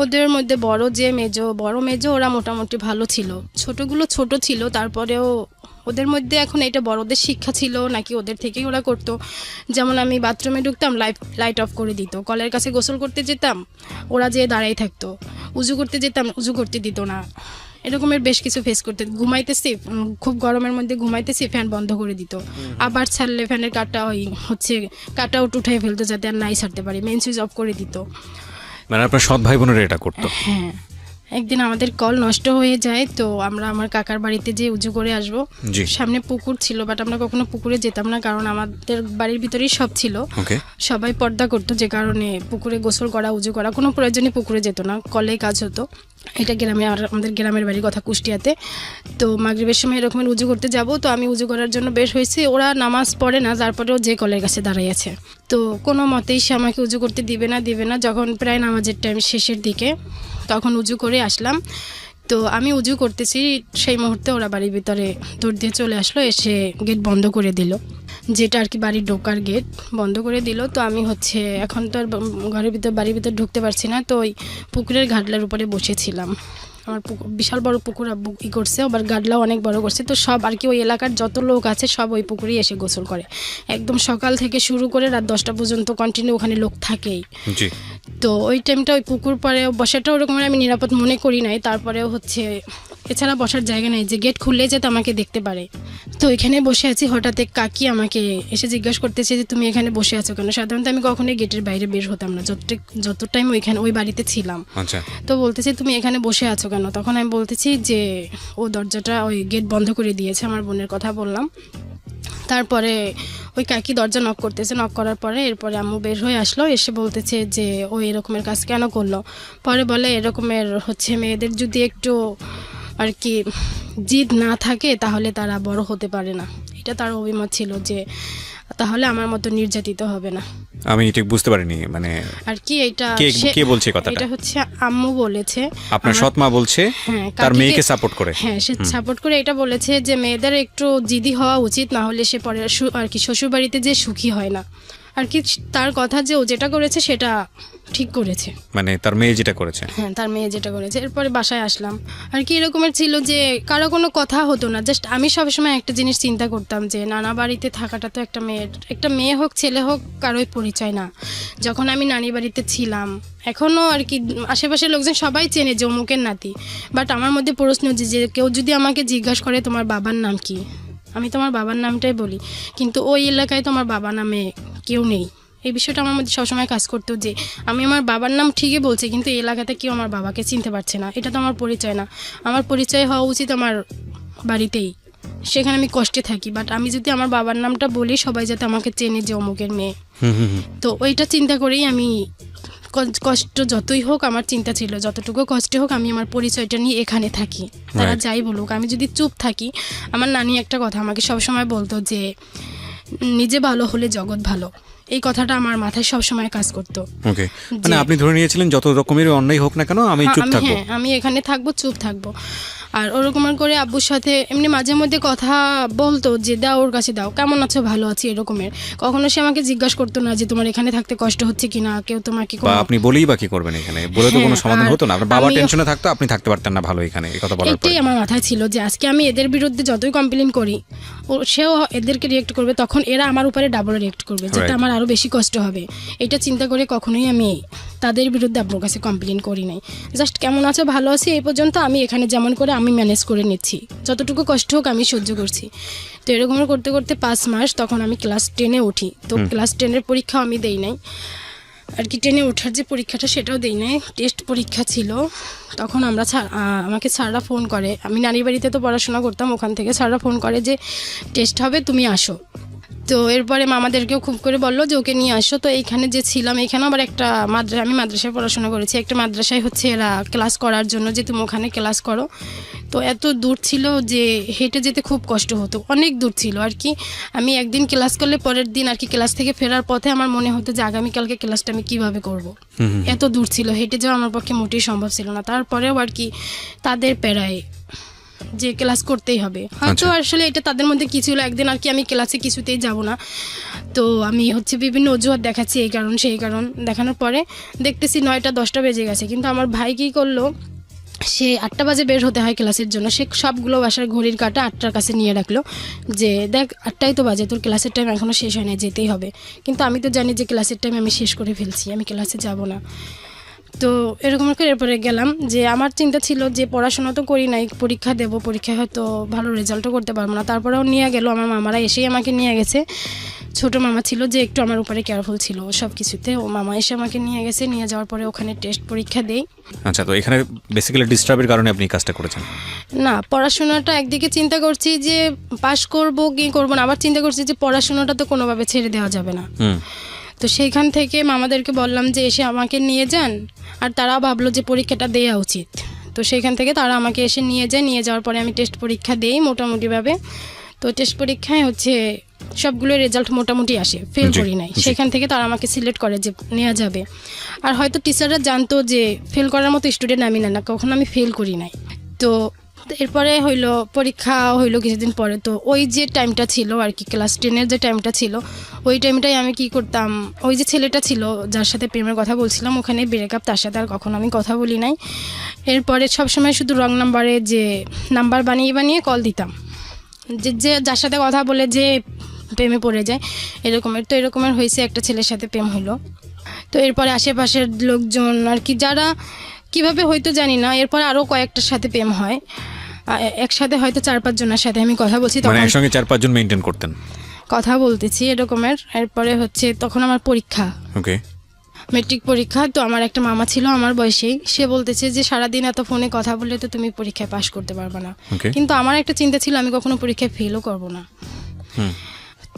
ওদের মধ্যে বড় মেজো ওরা মোটামুটি ভালো ছিল, ছোটগুলো ছোট ছিল, তারপরেও ওদের মধ্যে এখন এটা বড়দের শিক্ষা ছিল নাকি ওদের থেকেই ওরা করতো। যেমন আমি বাথরুমে ঢুকতাম, লাইট অফ করে দিত, কলের কাছে গোসল করতে যেতাম, ওরা যেয়ে দাঁড়াই থাকতো, উজু করতে যেতাম, উজু করতে দিত না। এরকমের বেশ কিছু ফেস করতে, ঘুমাইতেছি, খুব গরমের মধ্যে ঘুমাইতেছি, ফ্যান বন্ধ করে দিত, আবার ছাড়লে ফ্যানের কাট আউট উঠাই ফেলতো যাতে আর নাই ছাড়তে পারি, মেইন সুইচ অফ করে দিত। মানে আপনার সৎ ভাই বোনেরা এটা করতো? হ্যাঁ, একদিন আমাদের কল নষ্ট হয়ে যায়, তো আমরা আমার কাকার বাড়িতে যেয়ে উজু করে আসবো। সামনে পুকুর ছিল, বাট আমরা কখনো পুকুরে যেতাম না, কারণ আমাদের বাড়ির ভিতরেই সব ছিল, সবাই পর্দা করতো, যে কারণে পুকুরে গোসল করা, উজু করা কোনো প্রয়োজনই পুকুরে যেত না, কলেই কাজ হতো। এটা গ্রামে, আমাদের গ্রামের বাড়ির কথা কুষ্টিয়াতে। তো মাগরিবের সময় এরকমের উজু করতে যাব, তো আমি উজু করার জন্য বের হয়েছি, ওরা নামাজ পড়ে না, তারপরেও যে কলের কাছে দাঁড়িয়েছে, তো কোনো মতেই সে আমাকে উজু করতে দিবে না। যখন প্রায় নামাজের টাইম শেষের দিকে, তখন উজু করে আসলাম, তো আমি উজু করতেছি, সেই মুহূর্তে ওরা বাড়ির ভিতরে দৌড় দিয়ে চলে আসলো, এসে গেট বন্ধ করে দিল, যেটা আর কি বাড়ির ঢোকার গেট বন্ধ করে দিল। তো আমি এখন তো আর বাড়ির ভিতর ঢুকতে পারছি না, তো ওই পুকুরের ঘাটলার উপরে বসেছিলাম। আমার বিশাল বড় পুকুর করছে, আবার গাডলাও অনেক বড় করছে, তো সব আর কি ওই এলাকার যত লোক আছে সব ওই পুকুরেই এসে গোসল করে, একদম সকাল থেকে শুরু করে রাত 10টা পর্যন্ত কন্টিনিউ ওখানে লোক থাকেই। তো ওই টাইমটা ওই পুকুর পরে বসাটা ওরকম আমি নিরাপদ মনে করি নাই, তারপরেও এছাড়া বসার জায়গা নেই যে গেট খুললে যাতে আমাকে দেখতে পারে। তো এখানে বসে আছি, হঠাৎ কাকি আমাকে এসে জিজ্ঞাসা করতেছে যে তুমি এখানে বসে আছো কেন। সাধারণত আমি কখনোই গেটের বাইরে বের হতাম না, যত টাইম ওই বাড়িতে ছিলাম। তো বলতেছে তুমি এখানে বসে আছো কেন, তখন আমি বলতেছি যে ও দরজাটা ওই গেট বন্ধ করে দিয়েছে, আমার বোনের কথা বললাম। তারপরে ওই কাকি দরজা নক করতেছে, নক করার পরে এরপরে আম্মু বের হয়ে আসলো, এসে বলতেছে যে ও এরকমের কাজ কেন করলো। পরে বলে এরকমের মেয়েদের যদি একটু আর কি জিদ না থাকে তাহলে তারা বড় হতে পারে না। এটা তার অভিমত ছিল যে তাহলে আমার মতো নির্যাতিত হবে না। আমি ঠিক বুঝতে পারিনি, মানে আর কি এটা কে বলছে কথাটা? এটা আম্মু বলেছে, আপনার সৎ মা বলছে তার মেয়েকে সাপোর্ট করে। হ্যাঁ, সে সাপোর্ট করে এটা বলেছে যে মেয়েদের একটু জিদি হওয়া উচিত, না হলে সে পরে আর কি শ্বশুর বাড়িতে যে সুখী হয় না। আর কি তার কথা যে ও যেটা করেছে সেটা ঠিক করেছে, মানে তার মেয়ে যেটা করেছে। হ্যাঁ, তার মেয়ে যেটা করেছে। এরপরে বাসায় আসলাম, আর কি এরকমের ছিল যে কারো কোনো কথা হতো না, জাস্ট আমি সবসময় একটা জিনিস চিন্তা করতাম যে নানা বাড়িতে থাকাটা তো একটা মেয়ে হোক ছেলে হোক কারোই পরিচয় না। যখন আমি নানি বাড়িতে ছিলাম, এখনও আর কি আশেপাশের লোকজন সবাই চেনে যে অমুকের নাতি, বাট আমার মধ্যে প্রশ্ন যে কেউ যদি আমাকে জিজ্ঞাসা করে তোমার বাবার নাম কি, আমি তোমার বাবার নামটাই বলি, কিন্তু ওই এলাকায় তোমার বাবা নামে কেউ নেই। এই বিষয়টা আমার মধ্যে সবসময় কাজ করতো যে আমি আমার বাবার নাম ঠিকই বলছি, কিন্তু এই এলাকাতে কেউ আমার বাবাকে চিনতে পারছে না, এটা তো আমার পরিচয় না। আমার পরিচয় হওয়া উচিত আমার বাড়িতেই, সেখানে আমি কষ্টে থাকি, বাট আমি যদি আমার বাবার নামটা বলি সবাই যাতে আমাকে চেনে যে অমুকের মেয়ে। তো ওইটা চিন্তা করেই আমি কষ্ট যতই হোক, আমার চিন্তা ছিল যতটুকু কষ্ট হোক আমি আমার পরিচয়টা নিয়ে এখানে থাকি, তারা যাই বলুক। আমি যদি চুপ থাকি, আমার নানি একটা কথা আমাকে সবসময় বলতো যে নিজে ভালো হলে জগৎ ভালো, এই কথাটা আমার মাথায় সবসময় কাজ করতো। মানে আপনি ধরে নিয়েছিলেন যত রকমের অন্যায় হোক না কেন আমি চুপ থাকবো, হ্যাঁ, আমি এখানে থাকবো, চুপ থাকবো। আর ওরকম করে আব্বুর সাথে এমনি মাঝে মধ্যে কথা বলতো যে দাও ওর কাছে দাও, কেমন আছো, ভালো আছি, এরকমের। কখনো সে আমাকে জিজ্ঞাসা করতো না যে তোমার এখানে থাকতে কষ্ট হচ্ছে কিনা, কেউ তোমাকে বা আপনি বলেই বা কি করবেন এখানে, বলে তো কোনো হ্যাঁ, সমাধান আর হতো না। আপনার বাবা আমিও- টেনশনে থাকতো, আপনি থাকতে পারতেন না ভালো এখানে, এই কথা বলার পরে। এটাই আমার মাথায় ছিল যে আজকে আমি এদের বিরুদ্ধে যতই কমপ্লেন করি, সেও এদেরকে রিয়েক্ট করবে, তখন এরা আমার উপরে ডাবল রিয়েক্ট করবে, যেটা Right. আমার আরও বেশি কষ্ট হবে। এটা চিন্তা করে কখনোই আমি তাদের বিরুদ্ধে আপনার কাছে কমপ্লেন করি নাই। জাস্ট কেমন আছো, ভালো আছি, এই পর্যন্ত আমি এখানে যেমন করে আমি ম্যানেজ করে নিচ্ছি, যতটুকু কষ্ট হোক আমি সহ্য করছি। তো এরকম করতে করতে 5 মাস, তখন আমি ক্লাস 10-এ উঠি। তো ক্লাস 10-এর পরীক্ষা আমি দেই নাই আর কি, 10-এ ওঠার যে পরীক্ষাটা সেটাও দেই নাই, টেস্ট পরীক্ষা ছিল। তখন আমাকে স্যাররা ফোন করে, আমি নানির বাড়িতে তো পড়াশোনা করতাম, ওখান থেকে স্যাররা ফোন করে যে টেস্ট হবে, তুমি আসো। তো এরপরে মামাদেরকেও খুব করে বললো যে ওকে নিয়ে আসো। তো এইখানে যে ছিলাম, এখানেও আবার একটা আমি মাদ্রাসায় পড়াশোনা করেছি, একটা মাদ্রাসায় হচ্ছে এরা ক্লাস করার জন্য যে তুমি ওখানে ক্লাস করো। তো এত দূর ছিল যে হেঁটে যেতে খুব কষ্ট হতো, অনেক দূর ছিল আর কি। আমি একদিন ক্লাস করলে পরের দিন আর কি ক্লাস থেকে ফেরার পথে আমার মনে হতো যে আগামীকালকে ক্লাসটা আমি কীভাবে করব। এত দূর ছিল, হেঁটে যাওয়া আমার পক্ষে মোটেই সম্ভব ছিল না। তারপরেও আর কি তাদের প্যারায় যে ক্লাস করতেই হবে, হয়তো আসলে এটা তাদের মধ্যে কি ছিল, একদিন আর কি আমি ক্লাসে কিছুতেই যাব না। তো আমি হচ্ছে বিভিন্ন অজুহাত দেখাচ্ছি, এই কারণ সেই কারণ দেখানোর পরে দেখতেছি 9টা-10টা বেজে গেছে। কিন্তু আমার ভাই কী করলো, সে 8টা বাজে বের হতে হয় ক্লাসের জন্য, সে সবগুলো বাসার ঘড়ির কাঁটা 8টার কাছে নিয়ে রাখলো যে দেখ 8টাই তো বাজে, তোর ক্লাসের টাইম এখনও শেষ হয় না, যেতেই হবে। কিন্তু আমি তো জানি যে ক্লাসের টাইম আমি শেষ করে ফেলছি, আমি ক্লাসে যাব না। তো এরকম করে এরপরে গেলাম, যে আমার চিন্তা ছিল যে পড়াশোনা তো করি নাই, পরীক্ষা দেবো, পরীক্ষায় হয়তো ভালো রেজাল্টও করতে পারবো না। তারপরেও নিয়ে গেল আমার মামারা, এসেই আমাকে নিয়ে গেছে। ছোট মামা ছিল যে একটু আমার উপরে কেয়ারফুল ছিল সব কিছুতে, ও মামা এসে আমাকে নিয়ে গেছে। নিয়ে যাওয়ার পরে ওখানে টেস্ট পরীক্ষা দেই। আচ্ছা, তো এখানে বেসিক্যালি ডিস্টার্বের কারণে আপনি এই কাজটা করেছেন? না, পড়াশোনাটা একদিকে চিন্তা করছি যে পাশ করব কি করবো না, আবার চিন্তা করছি যে পড়াশোনাটা তো কোনোভাবে ছেড়ে দেওয়া যাবে না। তো সেইখান থেকে মামাদেরকে বললাম যে এসে আমাকে নিয়ে যান, আর তারা ভাবলো যে পরীক্ষাটা দেওয়া উচিত। তো সেইখান থেকে তারা আমাকে এসে নিয়ে যায়। নিয়ে যাওয়ার পরে আমি টেস্ট পরীক্ষা দেই মোটামুটিভাবে। তো টেস্ট পরীক্ষায় হচ্ছে সবগুলো রেজাল্ট মোটামুটি আসে, ফেল করি নাই। সেখান থেকে তারা আমাকে সিলেক্ট করে যে নেওয়া যাবে। আর হয়তো টিচাররা জানতো যে ফেল করার মতো স্টুডেন্ট আমি না, কখনো আমি ফেল করি নাই। তো এরপরে হইলো পরীক্ষা হইলো কিছুদিন পরে। তো ওই যে টাইমটা ছিল আর কি, ক্লাস 10-এর যে টাইমটা ছিল, ওই টাইমটাই আমি কি করতাম, ওই যে ছেলেটা ছিল যার সাথে প্রেমের কথা বলছিলাম, ওখানে ব্রেকআপ, তার সাথে আর কখনো আমি কথা বলি নাই। এরপরে সবসময় শুধু রং নাম্বারে যে নাম্বার বানিয়ে বানিয়ে কল দিতাম, যে যার সাথে কথা বলে যে প্রেমে পড়ে যায় এরকমের। তো এরকমের হয়েছে, একটা ছেলের সাথে প্রেম হলো। তো এরপরে আশেপাশের লোকজন আর কি, যারা কিভাবে হয়তো জানি না, এরপরে আরও কয়েকটার সাথে প্রেম হয় একসাথে, হয়তো 4-5 জনের সাথে আমি কথা বলছি, মানে তখন একসঙ্গে 4-5 জন মেনটেন করতেন? কথা বলতেছি এরকমের। এরপরে হচ্ছে তখন আমার পরীক্ষা, ওকে, মেট্রিক পরীক্ষা। তো আমার একটা মামা ছিল আমার বয়সেই, সে বলতেছে যে সারাদিন এত ফোনে কথা বললে তো তুমি পরীক্ষায় পাশ করতে পারবে না। কিন্তু আমার একটা চিন্তা ছিল আমি কখনো পরীক্ষায় ফেলও করব না।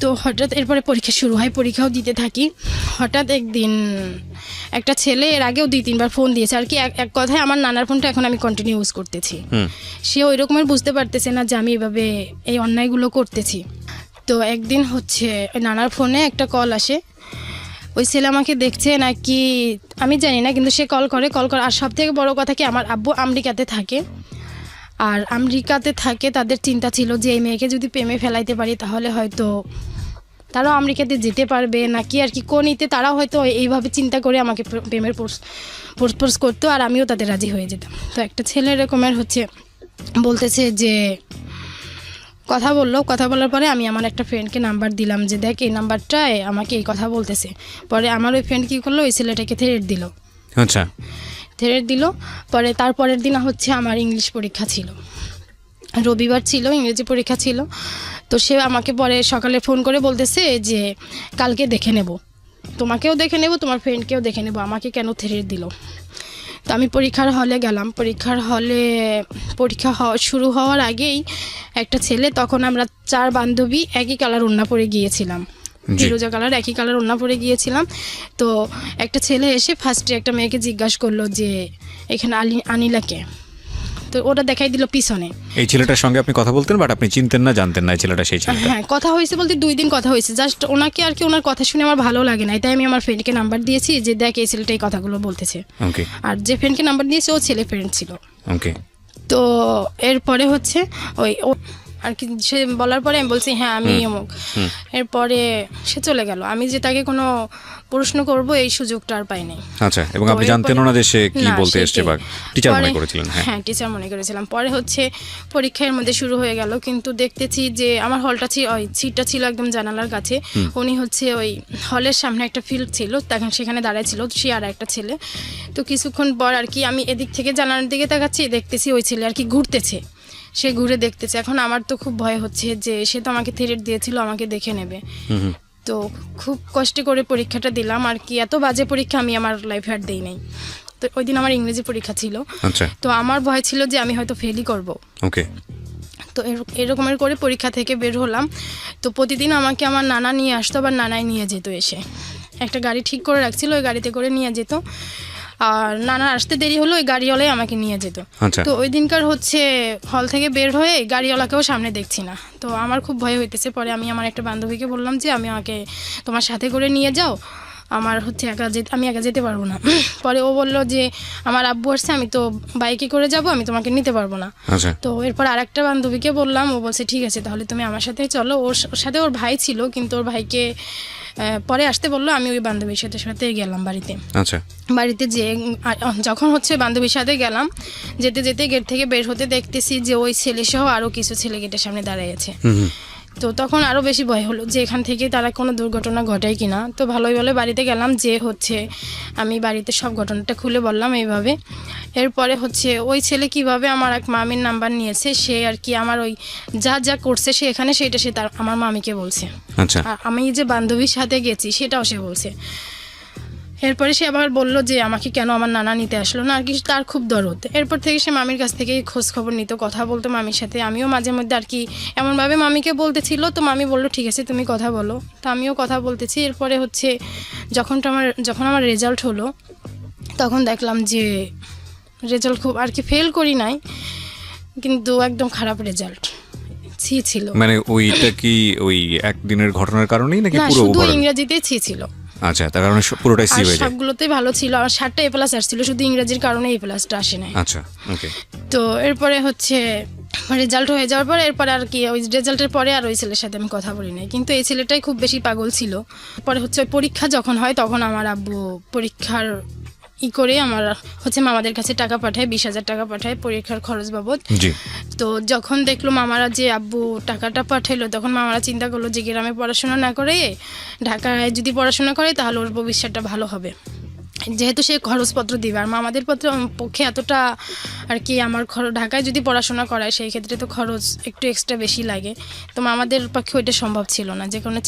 তো হঠাৎ এরপরে পরীক্ষা শুরু হয়, পরীক্ষাও দিতে থাকি। হঠাৎ একদিন একটা ছেলে, এর আগেও 2-3 বার ফোন দিয়েছে আর কি, এক কথায় আমার নানার ফোনটা এখন আমি কন্টিনিউ ইউজ করতেছি। সে ওই রকমের বুঝতে পারতেছে না যে আমি এভাবে এই অন্যায়গুলো করতেছি। তো একদিন হচ্ছে ওই নানার ফোনে একটা কল আসে, ওই ছেলে আমাকে দেখছে নাকি আমি জানি না, কিন্তু সে কল করে। আর সব থেকে বড় কথা কি, আমার আব্বু আমেরিকাতে থাকে, আর আমেরিকাতে থাকে, তাদের চিন্তা ছিল যে এই মেয়েকে যদি প্রেমে ফেলাইতে পারি তাহলে হয়তো তারাও আমেরিকাতে যেতে পারবে নাকি আর কি, কোনিতে তারাও হয়তো এইভাবে চিন্তা করে আমাকে প্রেমের প্রপোজ করতো, আর আমিও তাদের রাজি হয়ে যেতাম। তো একটা ছেলে এরকমের হচ্ছে বলতেছে যে কথা বলার পরে আমি আমার একটা ফ্রেন্ডকে নাম্বার দিলাম যে দেখ এই নাম্বারটায় আমাকে এই কথা বলতেছে। পরে আমার ওই ফ্রেন্ড কী করলো, ওই ছেলেটাকে থ্রেট দিল। আচ্ছা, থ্রেট দিল। পরে তারপরের দিন হচ্ছে আমার ইংলিশ পরীক্ষা ছিল, রবিবার ছিল, ইংরেজি পরীক্ষা ছিল। তো সে আমাকে পরে সকালে ফোন করে বলতেছে যে কালকে দেখে নেব, তোমাকেও দেখে নেব, তোমার ফ্রেন্ডকেও দেখে নেব, আমাকে কেন থ্রেট দিল। তো আমি পরীক্ষার হলে গেলাম। পরীক্ষা শুরু হওয়ার আগেই একটা ছেলে, তখন আমরা 4 বান্ধবী একই কালার ওড়না পরে গিয়েছিলাম, ফিরোজা কালার একই কালার ওড়না পরে গিয়েছিলাম। তো একটা ছেলে এসে ফার্স্টে একটা মেয়েকে জিজ্ঞাসা করলো যে এখানে আনিলাকে, তো ওটা দেখাই দিল পিছনে। এই ছেলেটার সঙ্গে আপনি কথা বলতেন, বাট আপনি চিনতেন না, জানতেন না এই ছেলেটা সেই ছেলেটা? হ্যাঁ, কথা হয়েছে বলতে 2 দিন কথা হয়েছে, জাস্ট ওনাকে আর কি, ওনার কথা শুনে আমার ভালো লাগে না, তাই আমি আমার ফ্রেন্ডকে নাম্বার দিয়েছি যে দেখ এই ছেলেটা এই কথাগুলো বলতেছে। ওকে, আর যে ফ্রেন্ডকে নাম্বার দিয়েছে ও ছেলে ফ্রেন্ড ছিল। ওকে। তো এরপরে হচ্ছে ও আর কি সে বলার পরে আমি বলছি হ্যাঁ আমি অমুক। এরপরে সে চলে গেল, আমি যে তাকে কোনো প্রশ্ন করব এই সুযোগটা আর পাই নাই। আচ্ছা, এবং তো আপনি জানতেন এরপরে- না যে সে কি না, বলতে এসছে বা সেটাই। টিচার মনে পরে- করেছিলেন? হ্যাঁ, হ্যাঁ টিচার মনে করেছিলাম। পরে হচ্ছে পরীক্ষার মধ্যে শুরু হয়ে গেল, কিন্তু দেখতেছি যে আমার হলটা ওই সিটটা ছিল একদম জানালার কাছে। উনি হচ্ছে ওই হলের সামনে একটা ফিল্ড ছিল, তখন সেখানে দাঁড়ায় ছিল সে আর একটা ছেলে। তো কিছুক্ষণ পর আর কি আমি এদিক থেকে জানালার দিকে তাকাচ্ছি, দেখতেছি ওই ছেলে আর কি ঘুরতেছে, সে ঘুরে দেখতেছে। এখন আমার তো খুব ভয় হচ্ছে যে সে তো আমাকে থ্রেট দিয়েছিল আমাকে দেখে নেবে। তো খুব কষ্ট করে পরীক্ষাটা দিলাম আর কি। এত বাজে পরীক্ষা আমি আমার লাইফে আর দিই নাই। তো ওই দিন আমার ইংরেজি পরীক্ষা ছিল। আচ্ছা, তো আমার ভয় ছিল যে আমি হয়তো ফেলই করব। ওকে। তো এরকমের করে পরীক্ষা থেকে বের হলাম। তো প্রতিদিন আমাকে আমার নানা নিয়ে আসতো, আবার নানাই নিয়ে যেত, এসে একটা গাড়ি ঠিক করে রাখছিল, ওই গাড়িতে করে নিয়ে যেত। আর নানা আসতে দেরি হলো ওই গাড়িওয়ালাই আমাকে নিয়ে যেত। আচ্ছা। তো ওই দিনকার হচ্ছে হল থেকে বের হয়ে গাড়িওয়ালাকেও সামনে দেখছি না। তো আমার খুব ভয় হইতেছে। পরে আমি আমার একটা বান্ধবীকে বললাম যে আমি আমাকে তোমার সাথে করে নিয়ে যাও, আমার হচ্ছে আমি একা যেতে পারবো না। পরে ও বললো যে আমার আব্বু আসছে, আমি তো বাইকে করে যাব, আমি তোমাকে নিতে পারবো না। আচ্ছা, তো এরপর আরেকটা বান্ধবীকে বললাম, ও বলছে ঠিক আছে তাহলে তুমি আমার সাথেই চলো। ওর সাথে ওর ভাই ছিল, কিন্তু ওর ভাইকে পরে আসতে বললো। আমি ওই বান্ধবীর সাথে গেলাম বাড়িতে। আচ্ছা, বাড়িতে যে যখন হচ্ছে বান্ধবীর সাথে গেলাম, যেতে যেতে গেট থেকে বের হতে দেখতেছি যে ওই ছেলে সহ আরও কিছু ছেলে গেটের সামনে দাঁড়িয়েছে। তো তখন আরও বেশি ভয় হলো যে এখান থেকে তারা কোনো দুর্ঘটনা ঘটায় কিনা। তো ভালোই ভালো বাড়িতে গেলাম, যে হচ্ছে আমি বাড়িতে সব ঘটনাটা খুলে বললাম এইভাবে। এরপরে হচ্ছে ওই ছেলে কিভাবে আমার এক মামির নাম্বার নিয়েছে, সে আর কি আমার ওই যা করছে সে এখানে সেটা সে তার আমার মামিকে বলছে। আচ্ছা, আর আমি যে বান্ধবীর সাথে গেছি সেটাও সে বলছে। এরপরে সে আবার বললো যে আমাকে কেন আমার নানা নিতে আসলো না, আর কি তার খুব দরদ। এরপর থেকে সে মামির কাছ থেকে খোঁজ খবর নিত, কথা বলতো মামির সাথে। আমিও মাঝে মধ্যে আর কি এমনভাবে মামিকে বলতেছিল, তো মামি বললো ঠিক আছে তুমি কথা বলো। তো আমিও কথা বলতেছি। এরপরে হচ্ছে যখন আমার রেজাল্ট হলো, তখন দেখলাম যে রেজাল্ট খুব আর কি ফেল করি নাই, কিন্তু একদম খারাপ রেজাল্ট ছিল। মানে ওইটা কি ওই একদিনের ঘটনার কারণেই নাকি না, পুরো শুধু ওভারঅল? ইংরেজিতেই ছিল। আচ্ছা, তার কারণে পুরোটাই সি আর হয়ে যায়। সবগুলোতেই ভালো ছিল, আর 7টা এ প্লাস আসছিল, শুধু ইংরেজির কারণে এ প্লাসটা আসে নাই। আচ্ছা, ওকে। তো এরপরে হচ্ছে রেজাল্ট হয়ে যাওয়ার পরে এরপরে আর কি ওই রেজাল্টের পরে আর ওই ছেলের সাথে আমি কথা বলি নাই, কিন্তু এই ছেলেটাই খুব বেশি পাগল ছিল। পরে হচ্ছে ওই পরীক্ষা যখন হয় তখন আমার আব্বু পরীক্ষার করে আমার হচ্ছে মামাদের কাছে টাকা পাঠায়, 20,000 টাকা পাঠায় পরীক্ষার খরচ বাবদ। জি। তো যখন দেখলো মামারা যে আব্বু টাকাটা পাঠাইলো, তখন মামারা চিন্তা করলো যে গ্রামে পড়াশোনা না করে ঢাকায় যদি পড়াশোনা করে তাহলে ওর ভবিষ্যৎটা ভালো হবে, যেহেতু সে খরচপত্র দিবে। আর মামাদের পক্ষে এতটা আর কি আমার ঢাকায় যদি পড়াশোনা করায় সেই ক্ষেত্রে তো খরচ একটু এক্সট্রা বেশি লাগে। তো মামাদের পক্ষে ওইটা সম্ভব ছিল না, যে কোনো